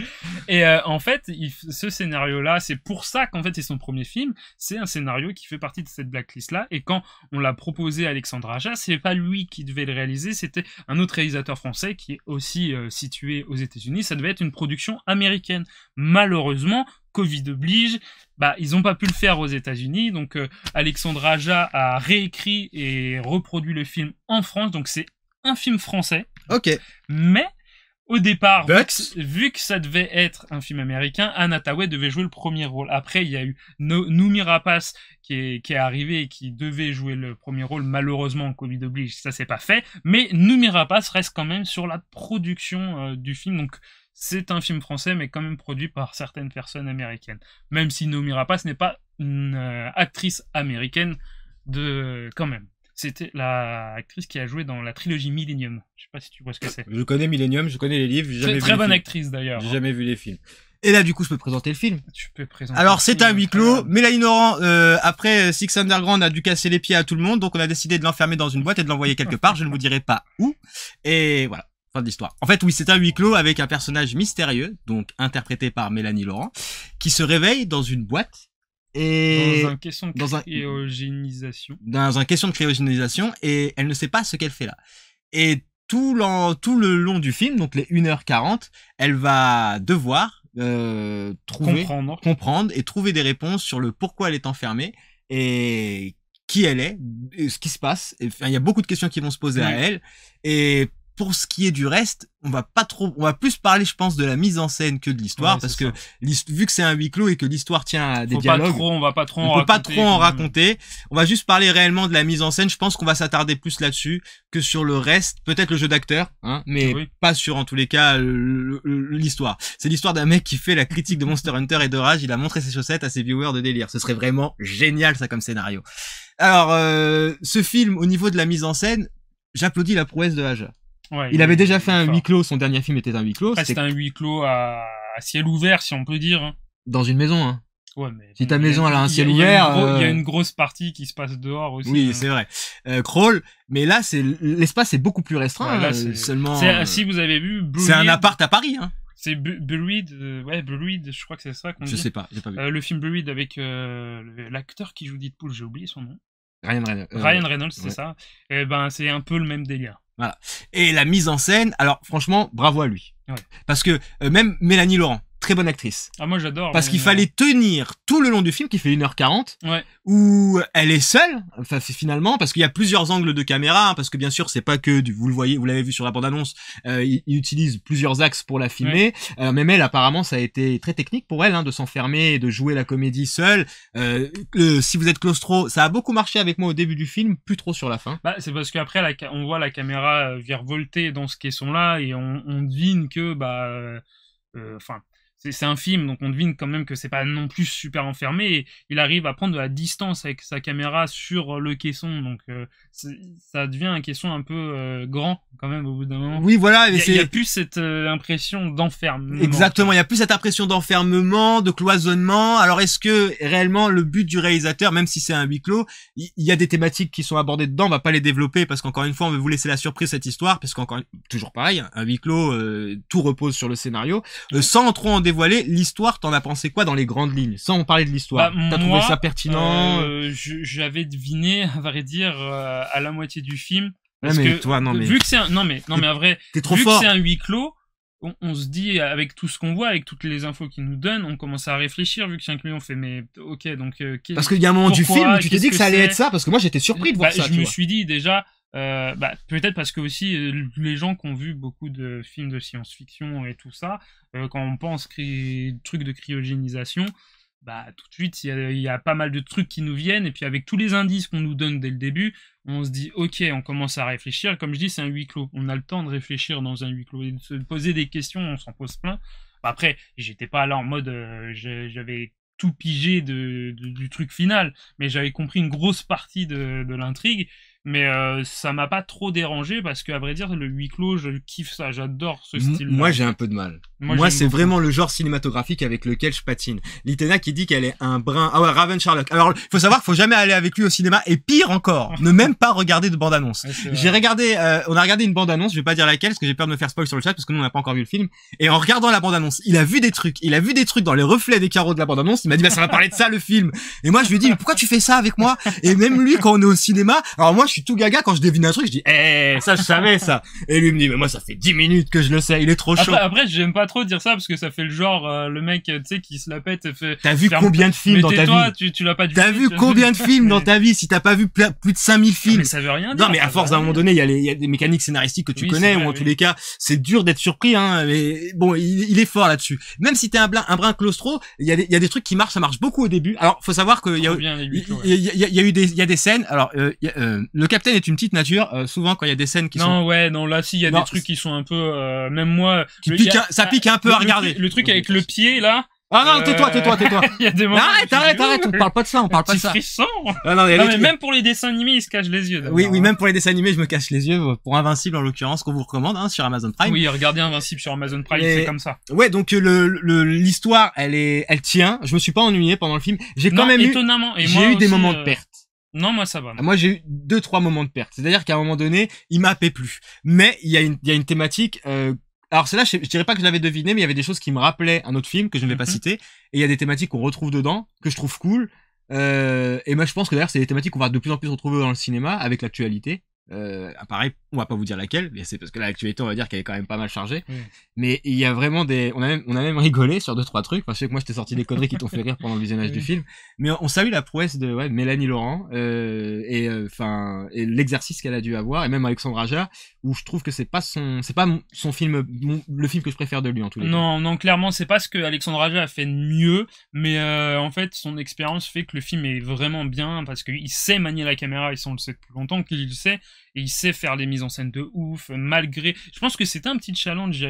Et en fait, ce scénario-là, c'est pour ça qu'en fait c'est son premier film. C'est un scénario qui fait partie de cette blacklist-là. Et quand on l'a proposé à Alexandre Aja, c'est pas lui qui devait le réaliser, c'était un autre réalisateur français qui est aussi situé aux États-Unis. Ça devait être une production américaine. Malheureusement, Covid oblige, ils ont pas pu le faire aux États-Unis, donc Alexandre Aja a réécrit et reproduit le film en France, donc c'est un film français. Ok. Mais au départ, vu que ça devait être un film américain, Anne Hathaway devait jouer le premier rôle. Après, il y a eu Noomi Rapace qui est arrivé et qui devait jouer le premier rôle. Malheureusement, Covid oblige, ça s'est pas fait. Mais Noomi Rapace reste quand même sur la production du film, donc c'est un film français, mais quand même produit par certaines personnes américaines. Même si Noomi Rapace n'est pas une actrice américaine quand même. C'était la actrice qui a joué dans la trilogie Millennium. Je sais pas si tu vois ce que c'est. Je connais Millennium, je connais les livres, j'ai jamais vu très les bonne films. actrice d'ailleurs. J'ai jamais vu les films. Et là, du coup, je peux présenter le film. Tu peux présenter. Alors, c'est un huis clos. Mélanie Laurent, après Six Underground, a dû casser les pieds à tout le monde, donc on a décidé de l'enfermer dans une boîte et de l'envoyer quelque part. Je ne vous dirai pas où. Et voilà. Fin de l'histoire. En fait, oui, c'est un huis clos avec un personnage mystérieux, donc interprété par Mélanie Laurent, qui se réveille dans une boîte et dans un question de cryogénisation. Dans un question de cryogénisation, et elle ne sait pas ce qu'elle fait là. Et tout le long du film, donc les 1h40, elle va devoir comprendre et trouver des réponses sur le pourquoi elle est enfermée et qui elle est, et ce qui se passe. Enfin, il y a beaucoup de questions qui vont se poser à elle. Et pour ce qui est du reste, on va plus parler, je pense, de la mise en scène que de l'histoire, parce que vu que c'est un huis clos et que l'histoire tient à des dialogues, on va pas trop en raconter. On va juste parler réellement de la mise en scène. Je pense qu'on va s'attarder plus là-dessus que sur le reste, peut-être le jeu d'acteur, hein, mais pas sur, en tous les cas, l'histoire. C'est l'histoire d'un mec qui fait la critique de Monster Hunter et de Rage. Il a montré ses chaussettes à ses viewers de délire. Ce serait vraiment génial, ça, comme scénario. Alors, ce film, au niveau de la mise en scène, j'applaudis la prouesse de Aja. Ouais, il avait déjà fait un huis clos, son dernier film était un huis clos. C'était un huis clos à ciel ouvert, si on peut dire. Dans une maison, hein. Ouais, mais si ta maison elle a un ciel ouvert, il y a une grosse partie qui se passe dehors aussi. Oui, c'est vrai. Crawl, mais là l'espace est beaucoup plus restreint. Ouais, là, seulement. Si vous avez vu, c'est un appart à Paris, hein. C'est Buried, Buried, je crois que c'est ça qu'on dit. Je sais pas, j'ai pas vu. Le film Buried avec l'acteur qui joue Deadpool, j'ai oublié son nom. Ryan Reynolds. Ryan Reynolds, c'est ça. Et c'est un peu le même délire. Voilà. Et la mise en scène, alors franchement, bravo à lui. Ouais. Parce que même Mélanie Laurent, très bonne actrice. Ah, moi j'adore. Parce qu'il fallait tenir tout le long du film, qui fait 1h40, ouais. où elle est seule, enfin finalement, parce qu'il y a plusieurs angles de caméra, hein, parce que bien sûr c'est pas que vous le voyez, vous l'avez vu sur la bande-annonce, il utilise plusieurs axes pour la filmer. Ouais. Même elle, apparemment, ça a été très technique pour elle, hein, de s'enfermer et de jouer la comédie seule. Si vous êtes claustro, ça a beaucoup marché avec moi au début du film, plus trop sur la fin. C'est parce qu'après on voit la caméra virevolter dans ce caisson-là et on devine que c'est un film, donc on devine quand même que c'est pas non plus super enfermé, et il arrive à prendre de la distance avec sa caméra sur le caisson, donc ça devient un caisson un peu grand quand même au bout d'un moment. Oui, voilà. Il y a plus cette impression d'enfermement. Exactement, il y a plus cette impression d'enfermement, de cloisonnement. Alors est-ce que réellement le but du réalisateur, même si c'est un huis clos, il y a des thématiques qui sont abordées dedans, on va pas les développer parce qu'encore une fois on veut vous laisser la surprise cette histoire, parce qu'encore toujours pareil, un huis clos, tout repose sur le scénario. Sans trop en dévoiler, l'histoire, t'en as pensé quoi dans les grandes lignes, sans parler de l'histoire? T'as trouvé ça pertinent? J'avais deviné, à vrai dire, à la moitié du film. Parce que toi, vu que c'est un, mais en vrai, t'es trop vu fort. que c'est un huis clos, on se dit, avec tout ce qu'on voit, avec toutes les infos qu'ils nous donnent, on commence à réfléchir, vu que c'est un clos, on fait, mais ok, donc parce qu'il y a un moment du film où tu t'es dit que ça allait être ça, parce que moi j'étais surpris de voir ça. Je me suis dit déjà, peut-être parce que aussi les gens qui ont vu beaucoup de films de science-fiction et tout ça, quand on pense truc de cryogénisation, tout de suite il y a pas mal de trucs qui nous viennent, et puis avec tous les indices qu'on nous donne dès le début, on se dit ok, on commence à réfléchir. Comme je dis, c'est un huis clos, on a le temps de réfléchir dans un huis clos et de se poser des questions, on s'en pose plein. Après, j'étais pas là en mode j'avais tout pigé du truc final, mais j'avais compris une grosse partie de l'intrigue. mais ça m'a pas trop dérangé parce que à vrai dire le huis clos je kiffe ça, j'adore ce style. Moi j'ai un peu de mal. Moi c'est vraiment le genre cinématographique avec lequel je patine. Litena qui dit qu'elle est un brin. Ah ouais, Raven Sherlock. Alors faut savoir, faut jamais aller avec lui au cinéma et pire encore, ne même pas regarder de bande annonce. Ouais, j'ai regardé, on a regardé une bande annonce, je vais pas dire laquelle parce que j'ai peur de me faire spoil sur le chat parce que nous on n'a pas encore vu le film. Et en regardant la bande annonce, il a vu des trucs dans les reflets des carreaux de la bande annonce. Il m'a dit bah ça va parler de ça le film. Et moi je lui ai dit mais pourquoi tu fais ça avec moi? Et même lui quand on est au cinéma, alors moi je suis tout gaga quand je devine un truc, je dis ça je savais ça. Et lui me dit mais moi ça fait 10 minutes que je le sais, il est trop chaud. Après j'aime pas trop dire ça parce que ça fait le genre le mec tu sais qui se la pète et fait. T'as vu combien de films dans ta vie? Tu l'as pas vu. T'as vu combien de films dans ta vie si t'as pas vu plus de 5000 films? Mais ça veut rien dire. Non mais à force d'un moment donné, il y a des mécaniques scénaristiques que tu connais ou en tous les cas, c'est dur d'être surpris hein, mais bon, il est fort là-dessus. Même si t'es un brin claustro, il y a des trucs qui marchent, ça marche beaucoup au début. Alors, faut savoir que il y a des scènes. Alors, le Capitaine est une petite nature. Souvent, quand il y a des scènes qui sont là, si il y a des trucs qui sont un peu, même moi, ça pique un peu à regarder. Le truc avec le pied là. Ah non, tais-toi. Il y a des moments. Arrête, on parle pas de ça, on parle pas de ça. Frisson. Ah non, mais même pour les dessins animés, ils se cachent les yeux. Oui, même pour les dessins animés, je me cache les yeux. Pour Invincible, en l'occurrence, qu'on vous recommande, hein, sur Amazon Prime. Oui, regardez Invincible sur Amazon Prime, c'est comme ça. Ouais, donc, l'histoire, elle tient. Je me suis pas ennuyé pendant le film. J'ai quand même eu des moments de perte. Non, moi ça va. Moi j'ai eu 2-3 moments de perte. C'est-à-dire qu'à un moment donné, il m'a happé plus. Mais il y a une thématique, alors celle-là, je dirais pas que je l'avais deviné, mais il y avait des choses qui me rappelaient un autre film que je ne vais pas citer. Et il y a des thématiques qu'on retrouve dedans, que je trouve cool. Et moi je pense que d'ailleurs c'est des thématiques qu'on va de plus en plus retrouver dans le cinéma avec l'actualité. Pareil, on va pas vous dire laquelle, mais c'est parce que l'actualité, on va dire qu'elle est quand même pas mal chargée. Mais il y a vraiment on a même rigolé sur 2-3 trucs. Enfin, je sais que moi, je t'ai sorti des conneries qui t'ont fait rire pendant le visionnage du film. Mais on salue la prouesse de, Mélanie Laurent, et l'exercice qu'elle a dû avoir, et même Alexandre Aja, où je trouve que c'est pas son film, le film que je préfère de lui, en tous les cas. Non, clairement, c'est pas ce que Alexandre Aja a fait de mieux, mais, en fait, son expérience fait que le film est vraiment bien, parce qu'il sait manier la caméra, et ça, on le sait depuis longtemps qu'il le sait, et il sait faire des mises en scène de ouf, malgré. Je pense que c'était un petit challenge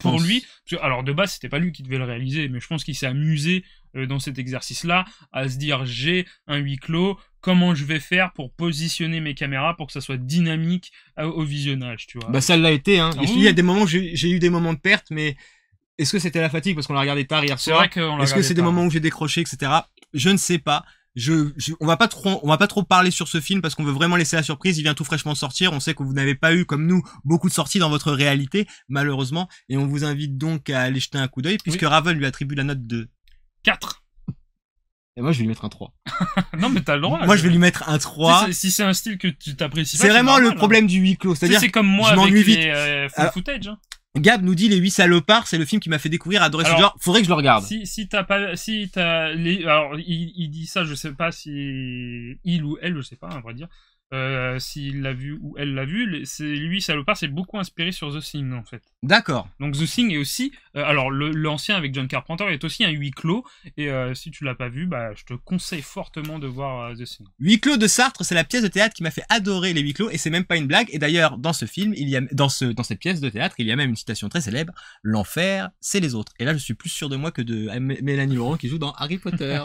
pour lui. Alors de base, c'était pas lui qui devait le réaliser, mais je pense qu'il s'est amusé dans cet exercice-là à se dire j'ai un huis clos, comment je vais faire pour positionner mes caméras pour que ça soit dynamique au visionnage, tu vois. Bah ça l'a été, hein. Il y a des moments, j'ai eu des moments de perte, mais est-ce que c'était la fatigue parce qu'on l'a regardé tard hier soir? Est-ce que c'est des moments où j'ai décroché, etc. Je ne sais pas. On va pas trop parler sur ce film parce qu'on veut vraiment laisser la surprise. Il vient tout fraîchement de sortir. On sait que vous n'avez pas eu, comme nous, beaucoup de sorties dans votre réalité, malheureusement. Et on vous invite donc à aller jeter un coup d'œil puisque Raven lui attribue la note de 4. Et moi, je vais lui mettre un 3. Non, mais t'as le droit. Moi, je vais lui mettre un 3. Si c'est un style que tu t'apprécies pas, c'est vraiment le problème du huis clos. C'est-à-dire, c'est comme moi avec les full footage, hein. Gab nous dit Les 8 salopards, c'est le film qui m'a fait découvrir adorer ce genre. Faudrait que je le regarde. Alors, il dit ça, je sais pas si il ou elle, je sais pas, à vrai dire. S'il l'a vu ou elle l'a vu, c'est lui salopard, c'est beaucoup inspiré sur The Thing en fait. D'accord. Donc The Thing est aussi, alors l'ancien avec John Carpenter est aussi un huis clos et si tu l'as pas vu, bah je te conseille fortement de voir The Thing. Huis clos de Sartre, c'est la pièce de théâtre qui m'a fait adorer les huis clos et c'est même pas une blague. Et d'ailleurs dans ce film, dans cette pièce de théâtre, il y a même une citation très célèbre, l'enfer, c'est les autres. Et là je suis plus sûr de moi que de Mélanie Laurent qui joue dans Harry Potter.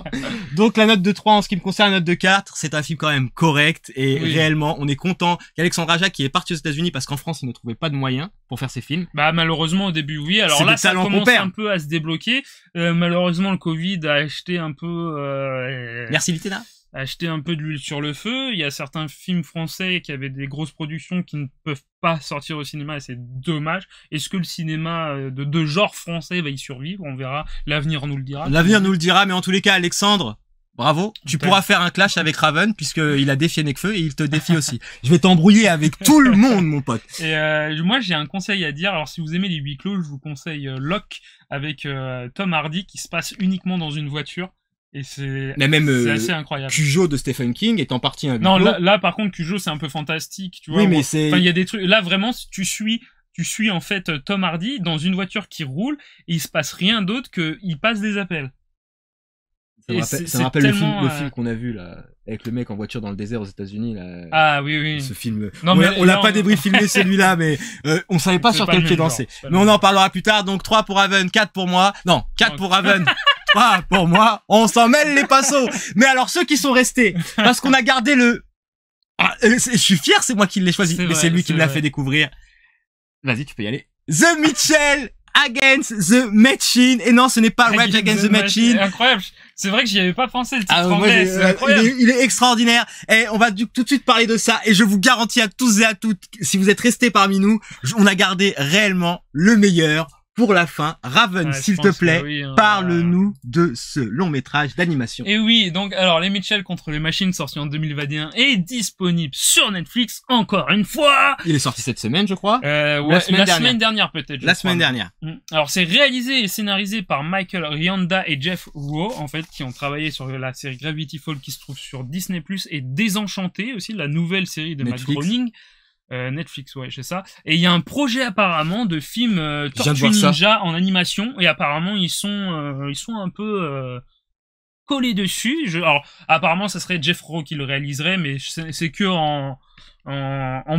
Donc la note de 3 en ce qui me concerne, la note de 4, c'est un film quand même correct et réellement, on est content qu'Alexandre Aja, qui est parti aux États-Unis parce qu'en France, il ne trouvait pas de moyens pour faire ses films. Bah, malheureusement, au début, oui. Alors là, ça commence un peu à se débloquer. Malheureusement, le Covid a acheté un peu, Merci, Litena. Acheter un peu de l'huile sur le feu. Il y a certains films français qui avaient des grosses productions qui ne peuvent pas sortir au cinéma et c'est dommage. Est-ce que le cinéma de genre français va y survivre? On verra. L'avenir nous le dira. L'avenir nous le dira, mais en tous les cas, Alexandre, bravo. Tu pourras faire un clash avec Raven puisqu'il a défié Nekfeu et il te défie aussi. Je vais t'embrouiller avec tout le monde, mon pote. Et moi, j'ai un conseil à dire. Alors, si vous aimez les huis clos, je vous conseille Locke avec Tom Hardy qui se passe uniquement dans une voiture. Et c'est assez incroyable. Cujo de Stephen King est en partie un huis clos. Non, là, par contre, Cujo, c'est un peu fantastique, tu vois. Oui, mais c'est... Enfin, il y a des trucs... Là, vraiment, tu suis en fait Tom Hardy dans une voiture qui roule et il se passe rien d'autre qu'il passe des appels. Ça me rappelle le film qu'on a vu là avec le mec en voiture dans le désert aux États-Unis là. Ah oui. Ce film. Non, on l'a pas filmé celui-là, mais on savait pas sur quel pied danser. Mais on en parlera plus tard. Donc 3 pour Raven, 4 pour moi. Non, 4 pour Raven. 3 pour moi. On s'en mêle les pinceaux. Mais alors ceux qui sont restés, parce qu'on a gardé Ah, je suis fier, c'est moi qui l'ai choisi, mais c'est lui qui me l'a fait découvrir. Vas-y, tu peux y aller. The Mitchell Against the Machine. Et non, ce n'est pas Rage Against the Machine. C'est incroyable. C'est vrai que j'y avais pas pensé, le titre anglais. C'est incroyable. Il est extraordinaire. Et on va tout de suite parler de ça. Et je vous garantis à tous et à toutes, si vous êtes restés parmi nous, on a gardé réellement le meilleur pour la fin. Raven, s'il te plaît, oui, parle-nous de ce long métrage d'animation. Et oui, donc alors les Mitchell contre les machines, sorti en 2021, est disponible sur Netflix encore une fois. Il est sorti cette semaine, je crois. Ouais, la semaine dernière peut-être. La semaine dernière. Alors c'est réalisé et scénarisé par Michael Rianda et Jeff Rowe, en fait, qui ont travaillé sur la série Gravity Falls qui se trouve sur Disney+, et Désenchanté aussi, la nouvelle série de Matt Groening. Netflix, ouais, c'est ça. Et il y a un projet apparemment de film Tortue Ninja en animation, et apparemment ils sont un peu collés dessus. Alors apparemment ça serait Jeff Rowe qui le réaliserait, mais c'est que en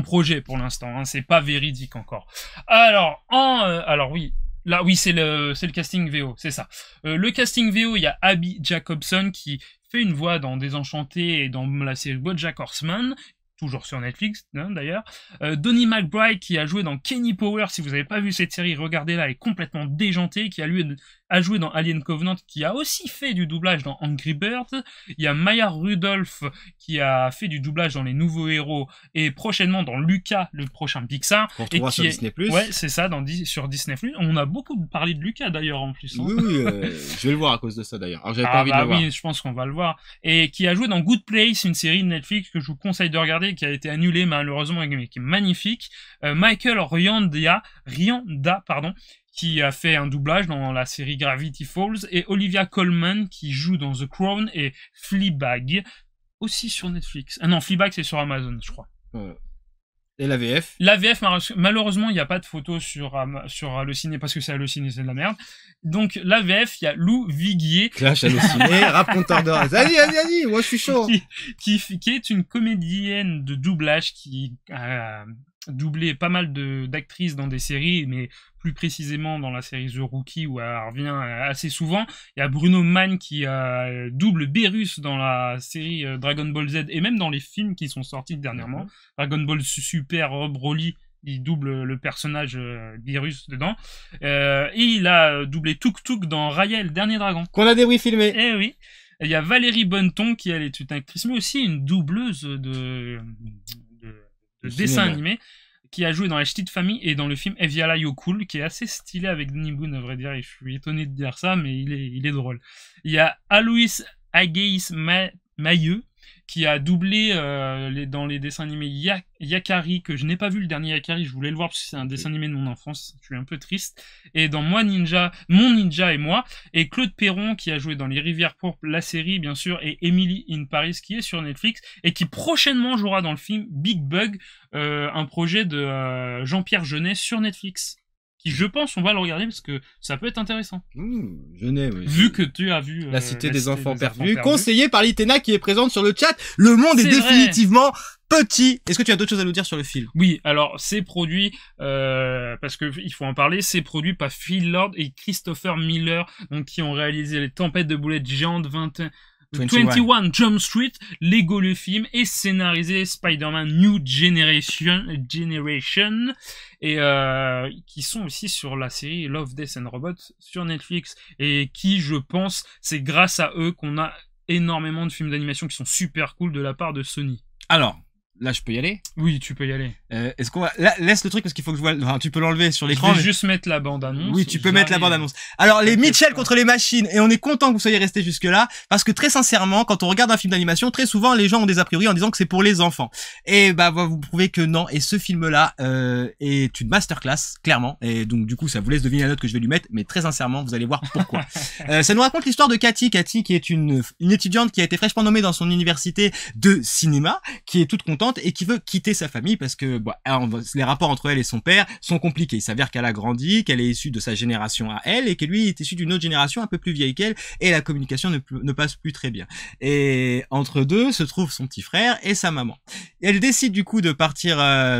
projet pour l'instant, hein, c'est pas véridique encore. Alors oui. Là, oui, c'est le casting VO, c'est ça. Le casting VO, il y a Abby Jacobson qui fait une voix dans Désenchanté et dans la série BoJack Horseman, toujours sur Netflix, hein, d'ailleurs. Donnie McBride, qui a joué dans Kenny Power, si vous n'avez pas vu cette série, regardez-la, est complètement déjanté, qui a joué dans Alien Covenant, qui a aussi fait du doublage dans Angry Birds. Il y a Maya Rudolph, qui a fait du doublage dans Les Nouveaux Héros, et prochainement dans Lucas, le prochain Pixar. On retrouvera sur Disney+. Ouais, c'est ça, sur Disney+. On a beaucoup parlé de Lucas, d'ailleurs, en plus. Hein. Oui, je vais le voir à cause de ça, d'ailleurs. Alors, j'avais pas envie de le voir. Oui, je pense qu'on va le voir. Et qui a joué dans Good Place, une série de Netflix que je vous conseille de regarder, qui a été annulée, malheureusement, mais qui est magnifique. Michael Rianda, qui a fait un doublage dans la série Gravity Falls, et Olivia Colman, qui joue dans The Crown et Fleabag, aussi sur Netflix. Ah non, Fleabag, c'est sur Amazon, je crois. Et la VF? La VF, malheureusement, il n'y a pas de photo sur Allociné, parce que c'est Allociné, c'est de la merde. Donc, la VF, il y a Lou Viguier. Clash, Allociné, rap compteur de race. Vas-y, moi je suis chaud. Qui est une comédienne de doublage qui a doublé pas mal d'actrices dans des séries, mais plus précisément dans la série The Rookie, où elle revient assez souvent. Il y a Bruno Mann qui double Beerus dans la série Dragon Ball Z, et même dans les films qui sont sortis dernièrement. Dragon Ball Super, Rob Broly, il double le personnage Beerus dedans. Et il a doublé Tuk Tuk dans Raya, le dernier dragon. Qu'on a des filmé. Eh oui. Et il y a Valérie Bonneton, qui elle est une actrice, mais aussi une doubleuse de dessin animé, qui a joué dans La Petite Famille et dans le film Eviala Yokul, qui est assez stylé avec Denis Boone, à vrai dire, et je suis étonné de dire ça, mais il est drôle. Il y a Alois Ageis Mailleux, qui a doublé dans les dessins animés Yakari, que je n'ai pas vu le dernier Yakari, je voulais le voir parce que c'est un dessin animé de mon enfance, je suis un peu triste, et dans Mon Ninja et moi, et Claude Perron, qui a joué dans Les Rivières Pourpres, la série bien sûr, et Emily in Paris, qui est sur Netflix, et qui prochainement jouera dans le film Big Bug, un projet de Jean-Pierre Jeunet sur Netflix, qui, je pense, on va le regarder parce que ça peut être intéressant. Oui. Vu que tu as vu La Cité des Enfants Perdus, conseillé par Litena, qui est présente sur le chat. Le monde est définitivement petit. Est-ce que tu as d'autres choses à nous dire sur le film? Oui, alors c'est produit, parce que il faut en parler, c'est produit par Phil Lord et Christopher Miller, donc qui ont réalisé Les Tempêtes de boulettes géantes, 21 Jump Street, Lego le film, et scénarisé Spider-Man New Generation, et qui sont aussi sur la série Love, Death and Robots sur Netflix, et qui, je pense, c'est grâce à eux qu'on a énormément de films d'animation qui sont super cool de la part de Sony. Alors, là, je peux y aller? Oui, tu peux y aller. Est-ce qu'on va... Là, laisse le truc parce qu'il faut que je vois... Enfin, tu peux l'enlever sur l'écran. Je vais juste mettre la bande-annonce. Oui, tu peux mettre la bande-annonce. Alors, les Mitchell contre les machines. Et on est content que vous soyez restés jusque-là. Parce que très sincèrement, quand on regarde un film d'animation, très souvent, les gens ont des a priori en disant que c'est pour les enfants. Et bah, vous prouvez que non. Et ce film-là est une masterclass, clairement. Et donc, du coup, ça vous laisse deviner la note que je vais lui mettre. Mais très sincèrement, vous allez voir pourquoi. Ça nous raconte l'histoire de Cathy. Cathy, qui est une étudiante qui a été fraîchement nommée dans son université de cinéma, qui est toute contente et qui veut quitter sa famille parce que les rapports entre elle et son père sont compliqués. Il s'avère qu'elle a grandi, qu'elle est issue de sa génération à elle et que lui est issu d'une autre génération un peu plus vieille qu'elle, et la communication ne passe plus très bien. Et entre deux se trouve son petit frère et sa maman. Et elle décide du coup de partir,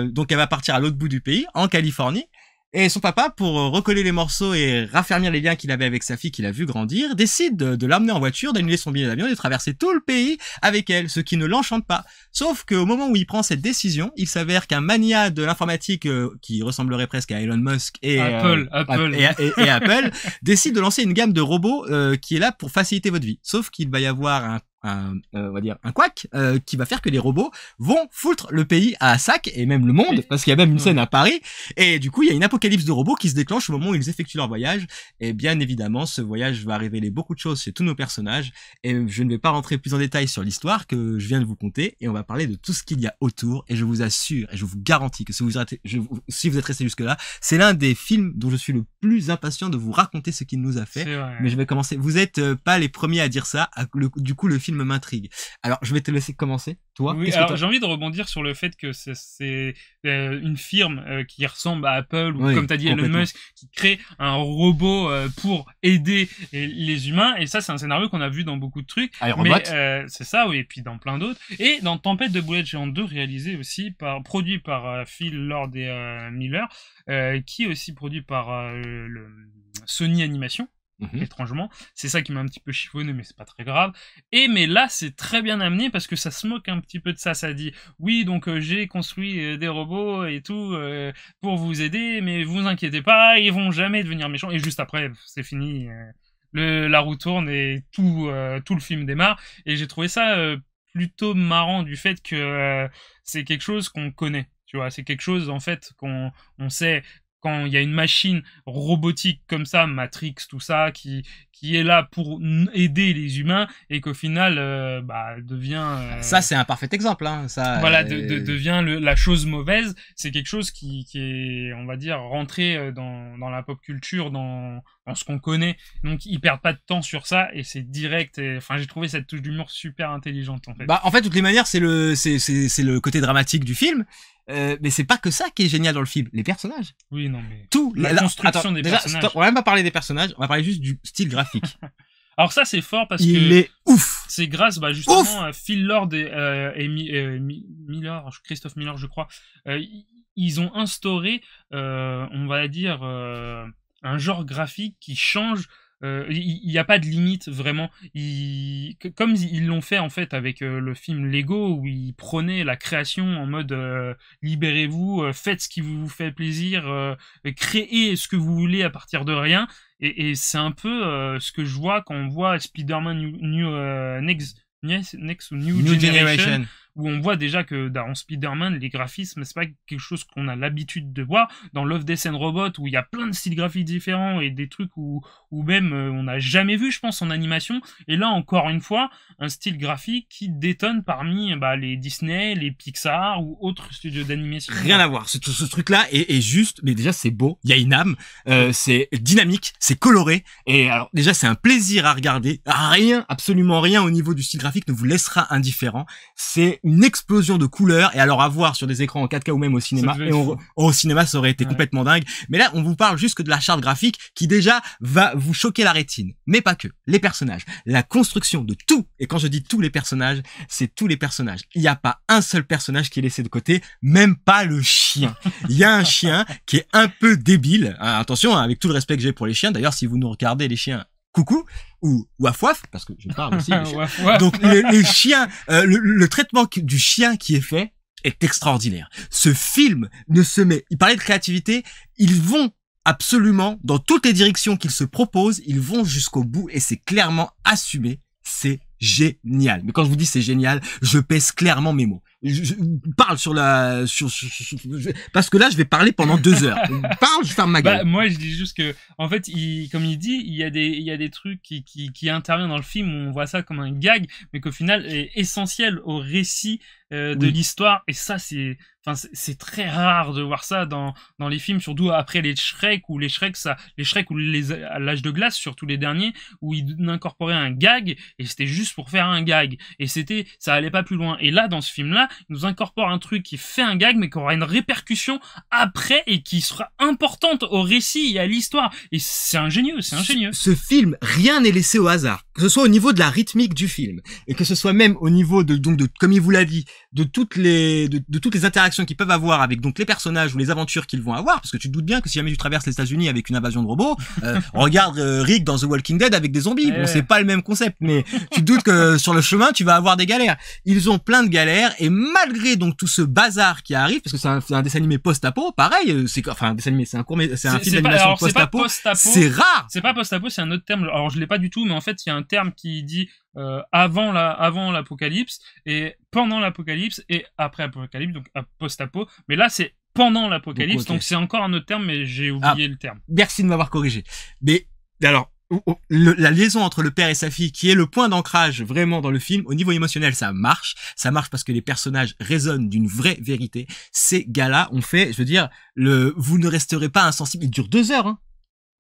donc elle va partir à l'autre bout du pays, en Californie. Et son papa, pour recoller les morceaux et raffermir les liens qu'il avait avec sa fille qu'il a vu grandir, décide de l'emmener en voiture, d'annuler son billet d'avion et de traverser tout le pays avec elle, ce qui ne l'enchante pas. Sauf qu'au moment où il prend cette décision, il s'avère qu'un mania de l'informatique qui ressemblerait presque à Elon Musk et Apple et Apple décide de lancer une gamme de robots qui est là pour faciliter votre vie. Sauf qu'il va y avoir on va dire un couac qui va faire que les robots vont foutre le pays à sac et même le monde, parce qu'il y a même une scène à Paris, et du coup il y a une apocalypse de robots qui se déclenche au moment où ils effectuent leur voyage. Et bien évidemment ce voyage va révéler beaucoup de choses chez tous nos personnages, et je ne vais pas rentrer plus en détail sur l'histoire que je viens de vous conter, et on va parler de tout ce qu'il y a autour. Et je vous assure et je vous garantis que si vous êtes resté jusque là, c'est l'un des films dont je suis le plus impatient de vous raconter ce qu'il nous a fait. Mais je vais commencer. Vous êtes pas les premiers à dire ça. Du coup le film m'intrigue. Alors, je vais te laisser commencer. Toi, oui, alors j'ai envie de rebondir sur le fait que c'est une firme qui ressemble à Apple ou comme t'as dit Elon Musk, qui crée un robot pour aider les humains. Et ça, c'est un scénario qu'on a vu dans beaucoup de trucs. Mais c'est ça, oui, et puis dans plein d'autres. Et dans Tempête de boulettes géantes 2, produit par Phil Lord et Miller, qui est aussi produit par le Sony Animation. Étrangement, c'est ça qui m'a un petit peu chiffonné, mais c'est pas très grave. Mais là, c'est très bien amené parce que ça se moque un petit peu de ça. Ça dit, oui, donc j'ai construit des robots et tout pour vous aider, mais vous inquiétez pas, ils vont jamais devenir méchants. Et juste après, c'est fini. La roue tourne et tout le film démarre. Et j'ai trouvé ça plutôt marrant du fait que c'est quelque chose qu'on connaît. Tu vois, c'est quelque chose en fait qu'on sait. Quand il y a une machine robotique comme ça, Matrix, tout ça, qui est là pour aider les humains et qu'au final, devient... Ça, c'est un parfait exemple, hein. Ça, voilà, devient la chose mauvaise. C'est quelque chose qui est, on va dire, rentré dans la pop culture, dans ce qu'on connaît. Donc, ils perdent pas de temps sur ça et c'est direct. Enfin, j'ai trouvé cette touche d'humour super intelligente, en fait. En fait, de toutes les manières, c'est le côté dramatique du film. Mais c'est pas que ça qui est génial dans le film, les personnages. Oui, non, mais la construction des personnages. Stop, on va même pas parler des personnages, on va parler juste du style graphique. Alors ça c'est fort parce il est ouf. C'est grâce justement à Phil Lord et Miller, Christophe Miller je crois. Ils ont instauré, on va dire, un genre graphique qui change. Il n'y a pas de limite vraiment. Comme ils l'ont fait en fait avec le film Lego où ils prônaient la création en mode libérez-vous, faites ce qui vous fait plaisir, créez ce que vous voulez à partir de rien. Et c'est un peu ce que je vois quand on voit Spider-Man Next ou New Generation, où on voit déjà que dans Spider-Man, les graphismes, c'est pas quelque chose qu'on a l'habitude de voir. Dans Love, Death and Robot, où il y a plein de styles graphiques différents et des trucs où même on n'a jamais vu, je pense, en animation. Et là, encore une fois, un style graphique qui détonne parmi les Disney, les Pixar ou autres studios d'animation. Rien à voir. Ce truc-là est juste, mais déjà, c'est beau. Il y a une âme. C'est dynamique. C'est coloré. Et alors, déjà, c'est un plaisir à regarder. Rien, absolument rien au niveau du style graphique ne vous laissera indifférent. C'est une explosion de couleurs, et alors à voir sur des écrans en 4K ou même au cinéma, et au cinéma ça aurait été complètement dingue. Mais là on vous parle juste que de la charte graphique qui déjà va vous choquer la rétine, mais pas que. Les personnages, la construction de tout, et quand je dis tous les personnages, c'est tous les personnages. Il n'y a pas un seul personnage qui est laissé de côté, même pas le chien. Il y a un chien qui est un peu débile, attention, avec tout le respect que j'ai pour les chiens, d'ailleurs si vous nous regardez les chiens, coucou, ou waf waf, parce que je parle aussi. Donc les chiens, le traitement du chien qui est fait est extraordinaire. Ce film il parlait de créativité, ils vont absolument dans toutes les directions qu'ils se proposent, ils vont jusqu'au bout et c'est clairement assumé, c'est génial. Mais quand je vous dis c'est génial, je pèse clairement mes mots. Je parle parce que là je vais parler pendant 2 heures. Je ferme ma gueule. Moi je dis juste que en fait comme il dit, il y a des trucs qui interviennent dans le film où on voit ça comme un gag, mais qu'au final est essentiel au récit de l'histoire. Et ça c'est très rare de voir ça dans les films, surtout après les Shrek ou l'âge de glace, surtout les derniers, où ils incorporaient un gag et c'était juste pour faire un gag et ça allait pas plus loin. Et là dans ce film là, il nous incorpore un truc qui fait un gag mais qui aura une répercussion après et qui sera importante au récit et à l'histoire. Et c'est ingénieux. Ce film, rien n'est laissé au hasard. que ce soit au niveau de la rythmique du film, et que ce soit même au niveau de, donc, de, comme il vous l'a dit, de toutes les interactions qu'ils peuvent avoir avec, donc, les personnages ou les aventures qu'ils vont avoir, parce que tu te doutes bien que si jamais tu traverses les États-Unis avec une invasion de robots, regarde Rick dans The Walking Dead avec des zombies. Bon, c'est pas le même concept, mais tu te doutes que sur le chemin, tu vas avoir des galères. Ils ont plein de galères, et malgré, donc, tout ce bazar qui arrive, parce que c'est un dessin animé post-apo, pareil, un dessin animé, c'est un film d'animation post-apo. C'est rare. C'est pas post-apo, c'est un autre terme. Alors, je l'ai pas du tout, mais en fait, il y a un terme qui dit avant l'apocalypse et pendant l'apocalypse et après l'apocalypse, donc post-apo. Mais là, c'est pendant l'apocalypse, donc c'est encore un autre terme, mais j'ai oublié le terme. Merci de m'avoir corrigé. Mais alors, la liaison entre le père et sa fille, qui est le point d'ancrage vraiment dans le film, au niveau émotionnel, ça marche parce que les personnages résonnent d'une vraie vérité. Ces gars-là ont fait, je veux dire, vous ne resterez pas insensible. Il dure 2 heures, hein.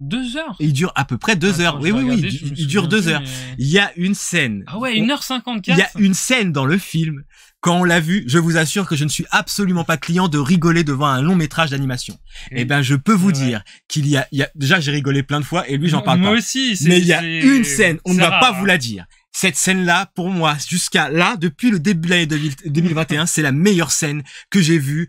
2 heures? Et il dure à peu près 2 heures. Oui, il dure 2 heures. Il y a une scène. Ah ouais, 1h54. Il y a une scène dans le film. Quand on l'a vu, je vous assure que je ne suis absolument pas client de rigoler devant un long métrage d'animation. Et ben, je peux vous dire qu'il y a, déjà, j'ai rigolé plein de fois et lui, j'en parle pas. Moi aussi, mais il y a une scène, on ne va pas vous la dire. Cette scène-là, pour moi, jusqu'à là, depuis le début de l'année 2021, c'est la meilleure scène que j'ai vue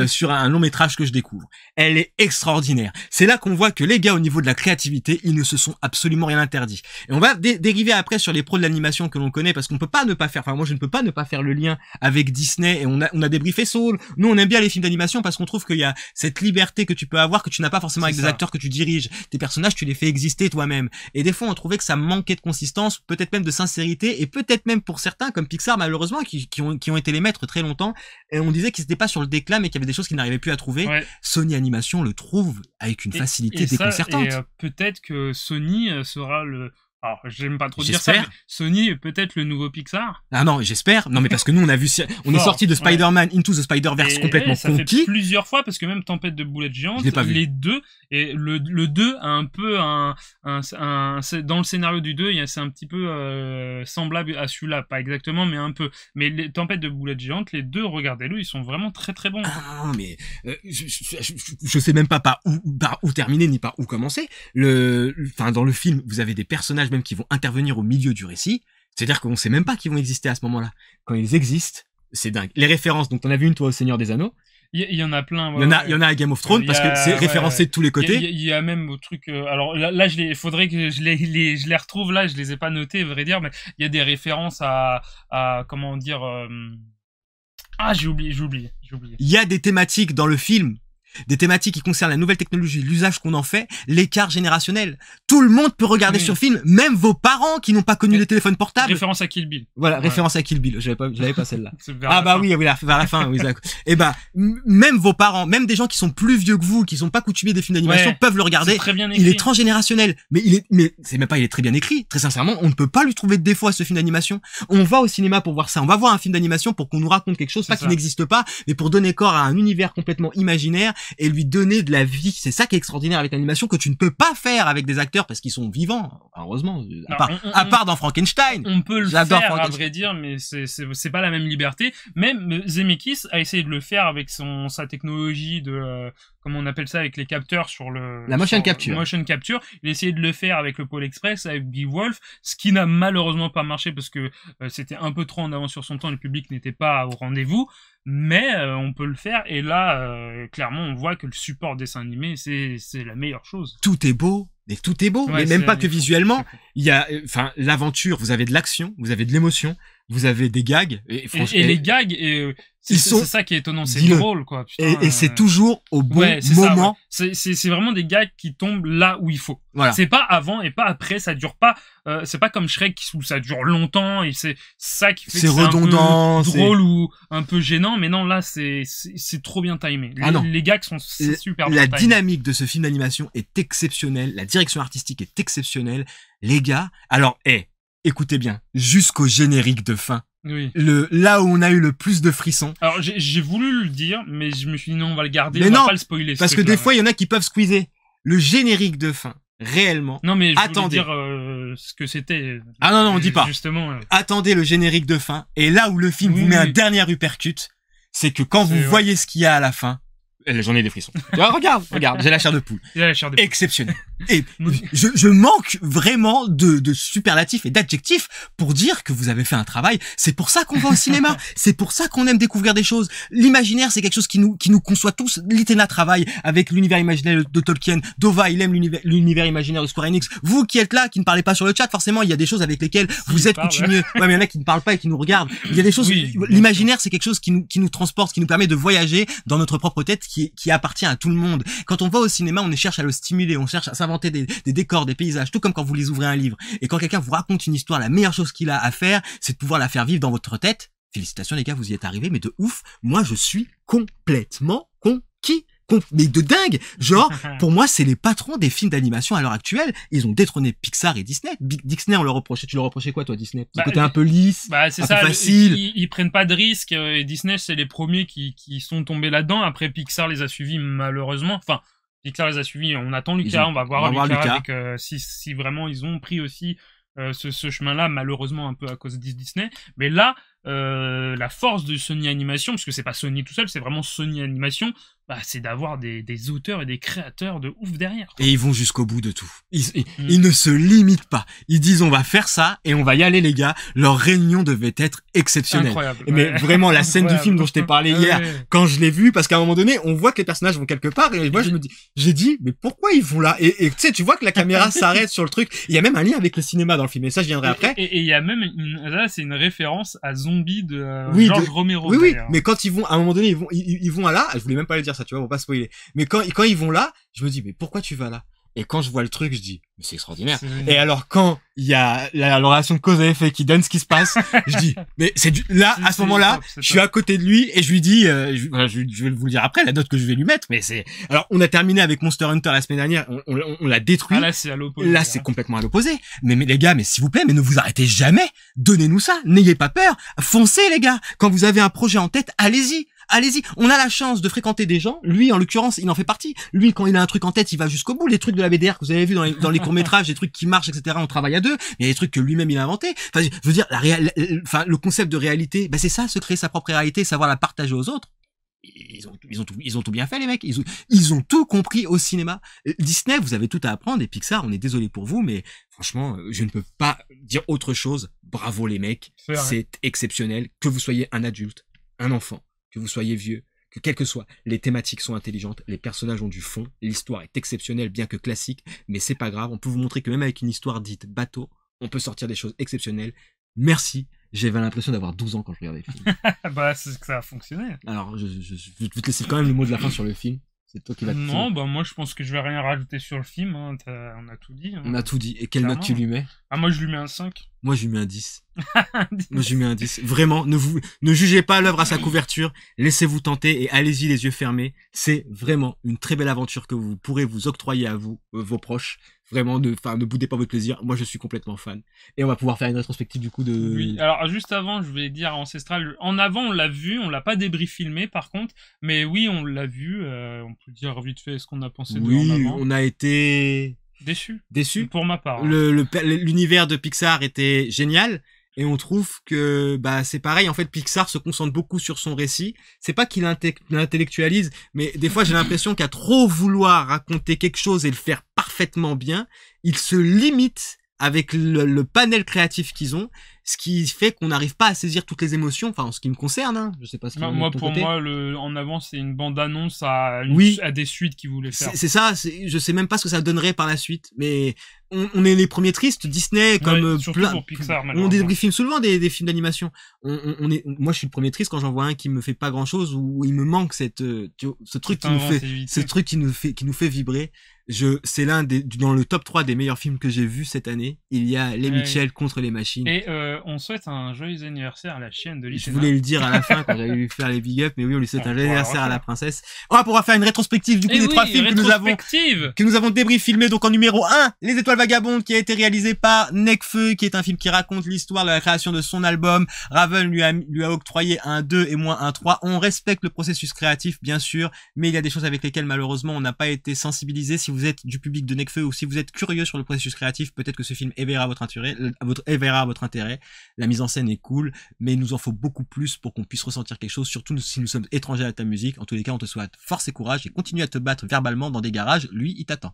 sur un long métrage que je découvre. Elle est extraordinaire. C'est là qu'on voit que les gars, au niveau de la créativité, ils ne se sont absolument rien interdit. Et on va dériver après sur les pros de l'animation que l'on connaît, parce qu'on peut pas ne pas faire, enfin moi je ne peux pas ne pas faire le lien avec Disney, et on a débriefé Soul. Nous on aime bien les films d'animation parce qu'on trouve qu'il y a cette liberté que tu peux avoir, que tu n'as pas forcément avec des acteurs que tu diriges. Tes personnages, tu les fais exister toi-même. Et des fois on trouvait que ça manquait de consistance, peut-être même de sincérité, et peut-être même pour certains, comme Pixar malheureusement, qui ont été les maîtres très longtemps, et on disait qu'ils n'étaient pas sur le déclin, mais qu'il y avait des choses qu'ils n'arrivaient plus à trouver. Ouais. Sony Animation le trouve avec une facilité déconcertante. Et peut-être que Sony sera le... Alors, j'aime pas trop dire ça, mais Sony est peut-être le nouveau Pixar. Ah non, j'espère. Non, mais parce que nous, on a vu, on est sorti de Spider-Man Into the Spider-Verse complètement ça conquis. Fait plusieurs fois, parce que même Tempête de boulettes géantes, les deux, et le 2 a un peu dans le scénario du 2, c'est un petit peu semblable à celui-là, pas exactement, mais un peu. Mais les Tempêtes de boulettes géantes, les deux, regardez-le, ils sont vraiment très très bons. Ah non, mais je sais même pas par où terminer ni par où commencer. Enfin, dans le film, vous avez des personnages même qui vont intervenir au milieu du récit. C'est-à-dire qu'on sait même pas qu'ils vont exister à ce moment-là. Quand ils existent, c'est dingue. Les références, donc t'en as vu une toi au Seigneur des Anneaux. Il y en a plein. Ouais, il y en a à Game of Thrones parce que c'est référencé de tous les côtés. Il y a même au truc. Alors là, faudrait que je les retrouve là. Je les ai pas notés, à vrai dire, mais il y a des références à comment dire. Ah, j'ai oublié. Il y a des thématiques dans le film. Des thématiques qui concernent la nouvelle technologie, l'usage qu'on en fait, l'écart générationnel. Tout le monde peut regarder sur film, même vos parents qui n'ont pas connu les téléphones portables. Référence à Kill Bill. Voilà, référence à Kill Bill. Je l'avais pas celle-là. Ah bah oui, vers la fin, oui, d'accord. Et bah, même vos parents, même des gens qui sont plus vieux que vous, qui sont pas coutumiers des films d'animation, peuvent le regarder. C'est très bien écrit. Il est transgénérationnel. Mais c'est même pas, il est très bien écrit. Très sincèrement, on ne peut pas lui trouver de défaut à ce film d'animation. On va au cinéma pour voir ça. On va voir un film d'animation pour qu'on nous raconte quelque chose, pas qui n'existe pas, mais pour donner corps à un univers complètement imaginaire et lui donner de la vie. C'est ça qui est extraordinaire avec l'animation, que tu ne peux pas faire avec des acteurs parce qu'ils sont vivants, heureusement, à part dans Frankenstein. On peut le faire, à vrai dire, mais c'est pas la même liberté. Même Zemeckis a essayé de le faire avec sa technologie de comment on appelle ça, avec les capteurs sur la motion capture. Motion capture. Il a essayé de le faire avec le Pôle Express, avec Beowulf, ce qui n'a malheureusement pas marché parce que c'était un peu trop en avance sur son temps, le public n'était pas au rendez-vous. Mais on peut le faire, et là clairement on voit que le support dessin animé c'est la meilleure chose. Tout est beau, mais même pas que visuellement. Il y a, enfin, l'aventure, vous avez de l'action, vous avez de l'émotion, vous avez des gags, et les gags, c'est ça qui est étonnant, c'est drôle quoi. Putain, et c'est toujours au bon moment. C'est vraiment des gags qui tombent là où il faut. Voilà. C'est pas avant et pas après, ça dure pas. C'est pas comme Shrek où ça dure longtemps et c'est ça qui fait que c'est redondant, un peu drôle ou un peu gênant. Mais non, là c'est trop bien timé. Les gags sont super bien timés. La dynamique de ce film d'animation est exceptionnelle, la direction artistique est exceptionnelle. Les gars, alors écoutez bien, jusqu'au générique de fin. Oui. Là où on a eu le plus de frissons. Alors j'ai voulu le dire, mais je me suis dit non, on va le garder, on va pas le spoiler. Parce que des fois il y en a qui peuvent squeezer. Le générique de fin, réellement. Non mais je voulais dire ce que c'était. Ah non, on dit pas. Justement. Attendez le générique de fin. Et là où le film vous met un dernier uppercut, c'est que quand vous voyez ce qu'il y a à la fin, j'en ai des frissons. Regarde, j'ai la chair de poule. Exceptionnel. Et je manque vraiment de superlatifs et d'adjectifs pour dire que vous avez fait un travail. C'est pour ça qu'on va au cinéma. C'est pour ça qu'on aime découvrir des choses. L'imaginaire, c'est quelque chose qui nous conçoit tous. Litena travaille avec l'univers imaginaire de Tolkien. Dova, il aime l'univers imaginaire de Square Enix. Vous qui êtes là, qui ne parlez pas sur le chat, forcément, il y a des choses avec lesquelles vous êtes coutumier. Ouais, mais il y en a qui ne parlent pas et qui nous regardent. Il y a des choses, l'imaginaire, c'est quelque chose qui nous transporte, qui nous permet de voyager dans notre propre tête, qui appartient à tout le monde. Quand on va au cinéma, on cherche à le stimuler, on cherche à s'inventer des décors, des paysages, tout comme quand vous les ouvrez un livre. Et quand quelqu'un vous raconte une histoire, la meilleure chose qu'il a à faire, c'est de pouvoir la faire vivre dans votre tête. Félicitations les gars, vous y êtes arrivés, mais de ouf. Moi, je suis complètement conquis. Mais de dingue. Genre, pour moi, c'est les patrons des films d'animation à l'heure actuelle. Ils ont détrôné Pixar et Disney. Disney, on leur reprochait. Tu leur reprochais quoi, toi, Disney? C'était un peu lisse, c'est un ça, peu facile. Ils prennent pas de risques. Et Disney, c'est les premiers qui sont tombés là-dedans. Après, Pixar les a suivis, malheureusement. Enfin, Pixar les a suivis. On attend Lucas. On va voir Lucas. Avec, si vraiment ils ont pris aussi ce chemin-là, malheureusement un peu à cause de Disney. Mais là, la force de Sony Animation, parce que c'est pas Sony tout seul, c'est vraiment Sony Animation, c'est d'avoir des auteurs et des créateurs de ouf derrière, quoi. Et ils vont jusqu'au bout de tout. Ils ne se limitent pas. Ils disent on va faire ça et on va y aller les gars. Leur réunion devait être exceptionnelle. Incroyable. Mais vraiment la scène du film dont je t'ai parlé hier, quand je l'ai vu, parce qu'à un moment donné, on voit que les personnages vont quelque part et moi j'ai dit mais pourquoi ils vont là? Et tu sais, tu vois que la caméra s'arrête sur le truc. Il y a même un lien avec le cinéma dans le film et ça je viendrai après. Et il y a même là c'est une référence à Zombie de George Romero. Oui, mais quand ils vont, à un moment donné, ils vont à là, je voulais même pas le dire ça, tu vois, pour pas spoiler. Mais quand ils vont là, je me dis, mais pourquoi tu vas là? Et quand je vois le truc, je dis, mais c'est extraordinaire. Et alors, quand il y a la relation de cause à effet qui donne ce qui se passe, je dis, mais à ce moment-là, je suis à côté de lui et je lui dis, je vais vous le dire après, la note que je vais lui mettre, mais alors, on a terminé avec Monster Hunter la semaine dernière, on l'a détruit. Ah, là, c'est à l'opposé. Là, c'est complètement à l'opposé. Mais les gars, mais s'il vous plaît, mais ne vous arrêtez jamais. Donnez-nous ça. N'ayez pas peur. Foncez, les gars. Quand vous avez un projet en tête, allez-y. Allez-y, on a la chance de fréquenter des gens. Lui, en l'occurrence, il en fait partie. Lui, quand il a un truc en tête, il va jusqu'au bout. Les trucs de la BDR que vous avez vu dans les courts-métrages, les trucs qui marchent, etc., on travaille à deux. Il y a des trucs que lui-même, il a inventé. Enfin, je veux dire, le concept de réalité, c'est ça, se créer sa propre réalité, savoir la partager aux autres. Ils ont tout bien fait, les mecs. Ils ont tout compris au cinéma. Disney, vous avez tout à apprendre. Et Pixar, on est désolé pour vous, mais franchement, je ne peux pas dire autre chose. Bravo, les mecs. C'est exceptionnel. Que vous soyez un adulte, un enfant, que vous soyez vieux, que quelles que soient, les thématiques sont intelligentes, les personnages ont du fond, l'histoire est exceptionnelle bien que classique, mais c'est pas grave, on peut vous montrer que même avec une histoire dite bateau, on peut sortir des choses exceptionnelles. Merci, j'avais l'impression d'avoir 12 ans quand je regardais le film. C'est que ça a fonctionné. Alors, je vais te laisser quand même le mot de la fin sur le film. C'est toi qui vas te Non, moi je pense que je vais rien rajouter sur le film, hein. On a tout dit. Hein. On a tout dit. Et quelle note tu lui mets? Moi je lui mets un 5. Moi je lui mets un 10. Moi je lui mets un 10. Vraiment, ne jugez pas l'œuvre à sa couverture, laissez-vous tenter et allez-y les yeux fermés. C'est vraiment une très belle aventure que vous pourrez vous octroyer à vous, vos proches. Vraiment, ne boudez pas votre plaisir. Moi, je suis complètement fan. Et on va pouvoir faire une rétrospective du coup de... Oui, alors juste avant, je vais dire Ancestral. En avant, on l'a vu, on l'a pas débrief filmé par contre. Mais oui, on l'a vu. On peut dire vite fait ce qu'on a pensé de en avant. On a été... Déçu. Pour ma part. L'univers de Pixar était génial. Et on trouve que c'est pareil, en fait Pixar se concentre beaucoup sur son récit. C'est pas qu'il l'intellectualise, mais des fois j'ai l'impression qu'à trop vouloir raconter quelque chose et le faire parfaitement bien, il se limite avec le panel créatif qu'ils ont, ce qui fait qu'on n'arrive pas à saisir toutes les émotions, enfin en ce qui me concerne, hein. Je sais pas ce qui moi pour moi en avant c'est une bande annonce à des suites qu'ils voulaient faire. C'est ça, je sais même pas ce que ça donnerait par la suite, mais on est les premiers tristes. Disney comme plein pour Pixar, on débrief souvent des films d'animation. Moi je suis le premier triste quand j'en vois un qui me fait pas grand chose, ou il me manque ce truc qui nous fait vibrer. C'est dans le top 3 des meilleurs films que j'ai vus cette année. Il y a Les Mitchell contre les machines. Et on souhaite un joyeux anniversaire à la chienne de Litena. Je voulais le dire à la fin quand j'allais lui faire les big up, mais oui, on lui souhaite un joyeux anniversaire à la princesse. On va pouvoir faire une rétrospective du coup des 3 films que nous avons débrief filmé. Donc en numéro 1, Les Étoiles Vagabonde qui a été réalisé par Nekfeu, qui est un film qui raconte l'histoire de la création de son album. Raven lui a octroyé un 2 et moins un 3. On respecte le processus créatif, bien sûr, mais il y a des choses avec lesquelles malheureusement on n'a pas été sensibilisé. Si vous êtes du public de Nekfeu ou si vous êtes curieux sur le processus créatif, peut-être que ce film éveillera votre intérêt. La mise en scène est cool, mais il nous en faut beaucoup plus pour qu'on puisse ressentir quelque chose, surtout si nous sommes étrangers à ta musique. En tous les cas, on te souhaite force et courage et continue à te battre verbalement dans des garages. Lui, il t'attend.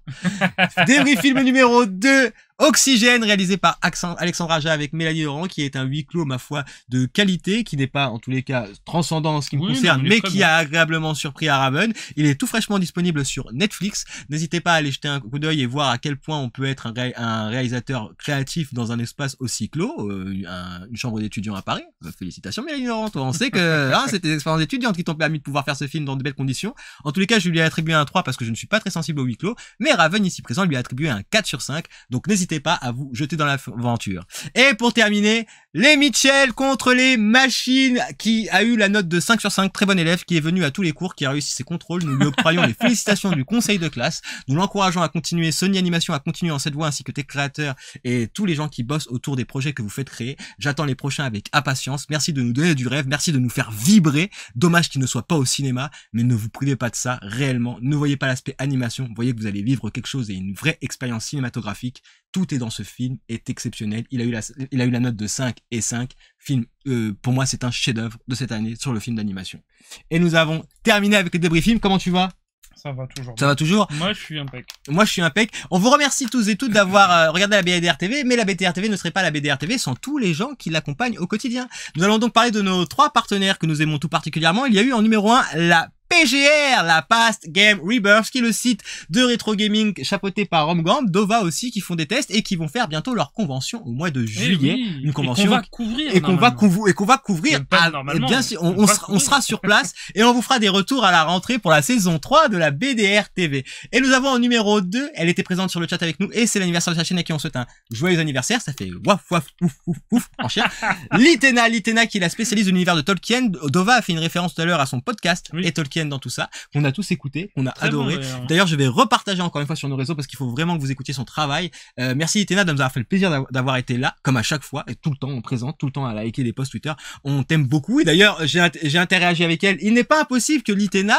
Débris film numéro 2. Oxygène, réalisé par Alexandre Aja avec Mélanie Laurent, qui est un huis clos, ma foi, de qualité, qui n'est pas, en tous les cas, transcendant en ce qui me concerne, mais qui a agréablement surpris à Raven. Il est tout fraîchement disponible sur Netflix. N'hésitez pas à aller jeter un coup d'œil et voir à quel point on peut être un réalisateur créatif dans un espace aussi clos, une chambre d'étudiants à Paris. Félicitations Mélanie Laurent, toi, on sait que c'était des expériences étudiantes qui t'ont permis de pouvoir faire ce film dans de belles conditions. En tous les cas, je lui ai attribué un 3 parce que je ne suis pas très sensible au huis clos, mais Raven, ici présent, lui a attribué un 4 sur 5. Donc n'hésitez pas à vous jeter dans l'aventure. Et pour terminer, les Mitchell contre les machines, qui a eu la note de 5 sur 5, très bon élève, qui est venu à tous les cours, qui a réussi ses contrôles. Nous lui octroyons les félicitations du conseil de classe. Nous l'encourageons à continuer, Sony Animation à continuer en cette voie, ainsi que tes créateurs et tous les gens qui bossent autour des projets que vous faites créer. J'attends les prochains avec impatience. Merci de nous donner du rêve, merci de nous faire vibrer. Dommage qu'il ne soit pas au cinéma, mais ne vous privez pas de ça, réellement. Ne voyez pas l'aspect animation, voyez que vous allez vivre quelque chose et une vraie expérience cinématographique. Tout est dans ce film, est exceptionnel. Il a eu la note de 5 et 5. Film, pour moi, c'est un chef-d'œuvre de cette année sur le film d'animation. Et nous avons terminé avec le débris film. Comment tu vas? Ça va toujours. Ça va toujours? Moi, je suis impec. Moi, je suis impec. On vous remercie tous et toutes d'avoir regardé la BDR TV, mais la BDR TV ne serait pas la BDR TV sans tous les gens qui l'accompagnent au quotidien. Nous allons donc parler de nos 3 partenaires que nous aimons tout particulièrement. Il y a eu en numéro 1 la PGR, la Past Game Rebirth, qui est le site de rétro gaming chapeauté par Romgand, Dova aussi, qui font des tests et qui vont faire bientôt leur convention au mois de juillet. Oui, une convention qu'on va couvrir. Et qu'on va couvrir. Bien sûr, on sera sur place et on vous fera des retours à la rentrée pour la saison 3 de la BDR TV. Et nous avons en numéro 2, elle était présente sur le chat avec nous et c'est l'anniversaire de sa chaîne à qui on souhaite un joyeux anniversaire. Ça fait waf waf ouf ouf ouf en chien. Litena qui est la spécialiste de l'univers de Tolkien. Dova a fait une référence tout à l'heure à son podcast et Tolkien dans tout ça, qu'on a tous écouté, qu'on a très adoré. Bon, d'ailleurs, je vais repartager encore une fois sur nos réseaux parce qu'il faut vraiment que vous écoutiez son travail. Merci Itena de nous avoir fait le plaisir d'avoir été là, comme à chaque fois, et tout le temps, on présente, tout le temps à liker les posts Twitter. On t'aime beaucoup, et d'ailleurs, j'ai interagi avec elle. Il n'est pas impossible que l'Itena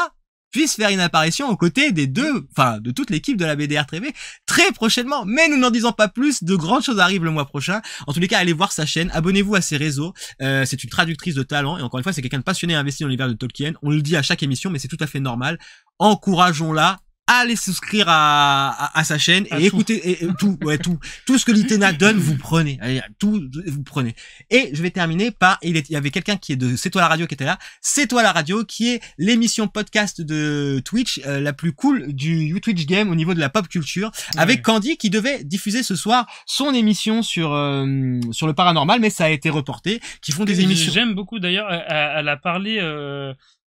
puisse faire une apparition aux côtés des deux, enfin, de toute l'équipe de la BDR TV très prochainement. Mais nous n'en disons pas plus, de grandes choses arrivent le mois prochain. En tous les cas, allez voir sa chaîne, abonnez-vous à ses réseaux. C'est une traductrice de talent et encore une fois, c'est quelqu'un de passionné et investi dans l'univers de Tolkien. On le dit à chaque émission, mais c'est tout à fait normal. Encourageons-la. Allez souscrire à sa chaîne et écoutez tout ce que l'Itena donne, vous prenez. Allez, tout vous prenez. Et je vais terminer par il y avait quelqu'un qui est de C'est toi la radio qui était là. C'est toi la radio qui est l'émission podcast de Twitch la plus cool du Twitch game au niveau de la pop culture avec Candy qui devait diffuser ce soir son émission sur le paranormal mais ça a été reporté qui font des émissions. J'aime beaucoup d'ailleurs elle a parlé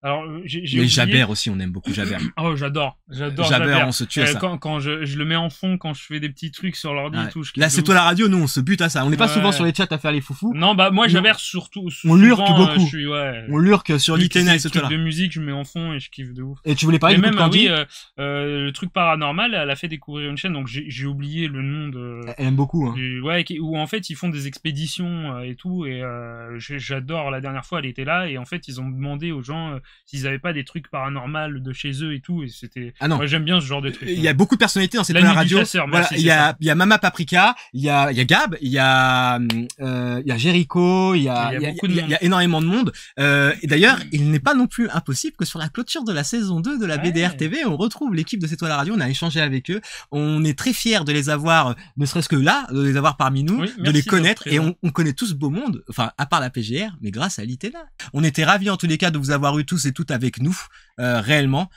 alors, mais Jaber aussi, on aime beaucoup Jaber. Oh, j'adore Jaber, on se tue à ça. Quand je le mets en fond, quand je fais des petits trucs sur l'ordi et tout. Là, c'est toi la radio, nous, on se bute à ça. On n'est pas souvent sur les chats à faire les foufous. Non, bah, moi, Jaber surtout. On lurque beaucoup. On lurque sur l'Itena et ce truc de musique, je mets en fond et je kiffe de ouf. Et tu voulais parler de Candy? Le truc paranormal, elle a fait découvrir une chaîne, donc j'ai oublié le nom de... Elle aime beaucoup, hein. Ouais, où en fait, ils font des expéditions et tout, et j'adore. La dernière fois, elle était là, et en fait, ils ont demandé aux gens s'ils avaient pas des trucs paranormal de chez eux et tout, et c'était moi j'aime bien ce genre de trucs. Il y a beaucoup de personnalités dans cette radio. Voilà, il y a Mama Paprika, il y a Gab, il y a Jericho, il y a énormément de monde. Et d'ailleurs, il n'est pas non plus impossible que sur la clôture de la saison 2 de la BDR TV, on retrouve l'équipe de C'est toi la radio, on a échangé avec eux. On est très fiers de les avoir, ne serait-ce que là, de les avoir parmi nous, de les connaître, et on connaît tout ce beau monde, enfin à part la PGR, mais grâce à l'Itena. On était ravis en tous les cas de vous avoir eu tous et toutes avec nous. Réellement,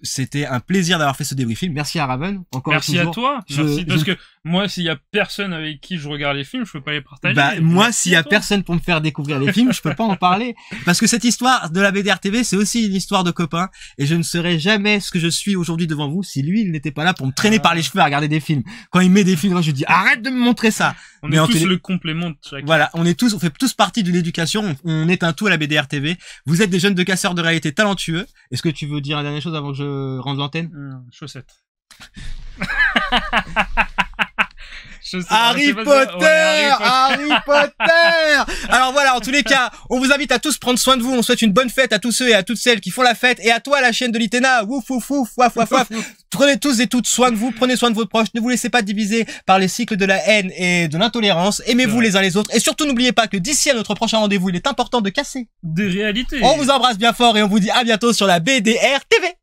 c'était un plaisir d'avoir fait ce débriefing. Merci à Raven. Encore merci à toi. Merci parce que moi, s'il y a personne avec qui je regarde les films, je peux pas les partager. Bah moi, s'il y a personne pour me faire découvrir les films, je peux pas en parler parce que cette histoire de la BDR TV, c'est aussi une histoire de copains et je ne serais jamais ce que je suis aujourd'hui devant vous si lui il n'était pas là pour me traîner par les cheveux à regarder des films. Quand il met des films, moi je lui dis arrête de me montrer ça. On est tous le complément de chacun. Voilà, on fait tous partie de l'éducation. On est un tout à la BDR TV. Vous êtes des jeunes de casseurs de réalité talentueux. Est-ce que tu veux dire la dernière chose avant que je rende l'antenne? Chaussettes. Je sais Harry pas Potter, ça. Ouais, Harry Potter. Alors voilà, en tous les cas, on vous invite à tous prendre soin de vous. On souhaite une bonne fête à tous ceux et à toutes celles qui font la fête. Et à toi, la chaîne de l'Itena, wouf, wouf, wouf, waf, waf, waf. Prenez tous et toutes soin de vous. Prenez soin de vos proches. Ne vous laissez pas diviser par les cycles de la haine et de l'intolérance. Aimez-vous les uns les autres. Et surtout, n'oubliez pas que d'ici à notre prochain rendez-vous, il est important de casser Des réalités. On vous embrasse bien fort et on vous dit à bientôt sur la BDR TV.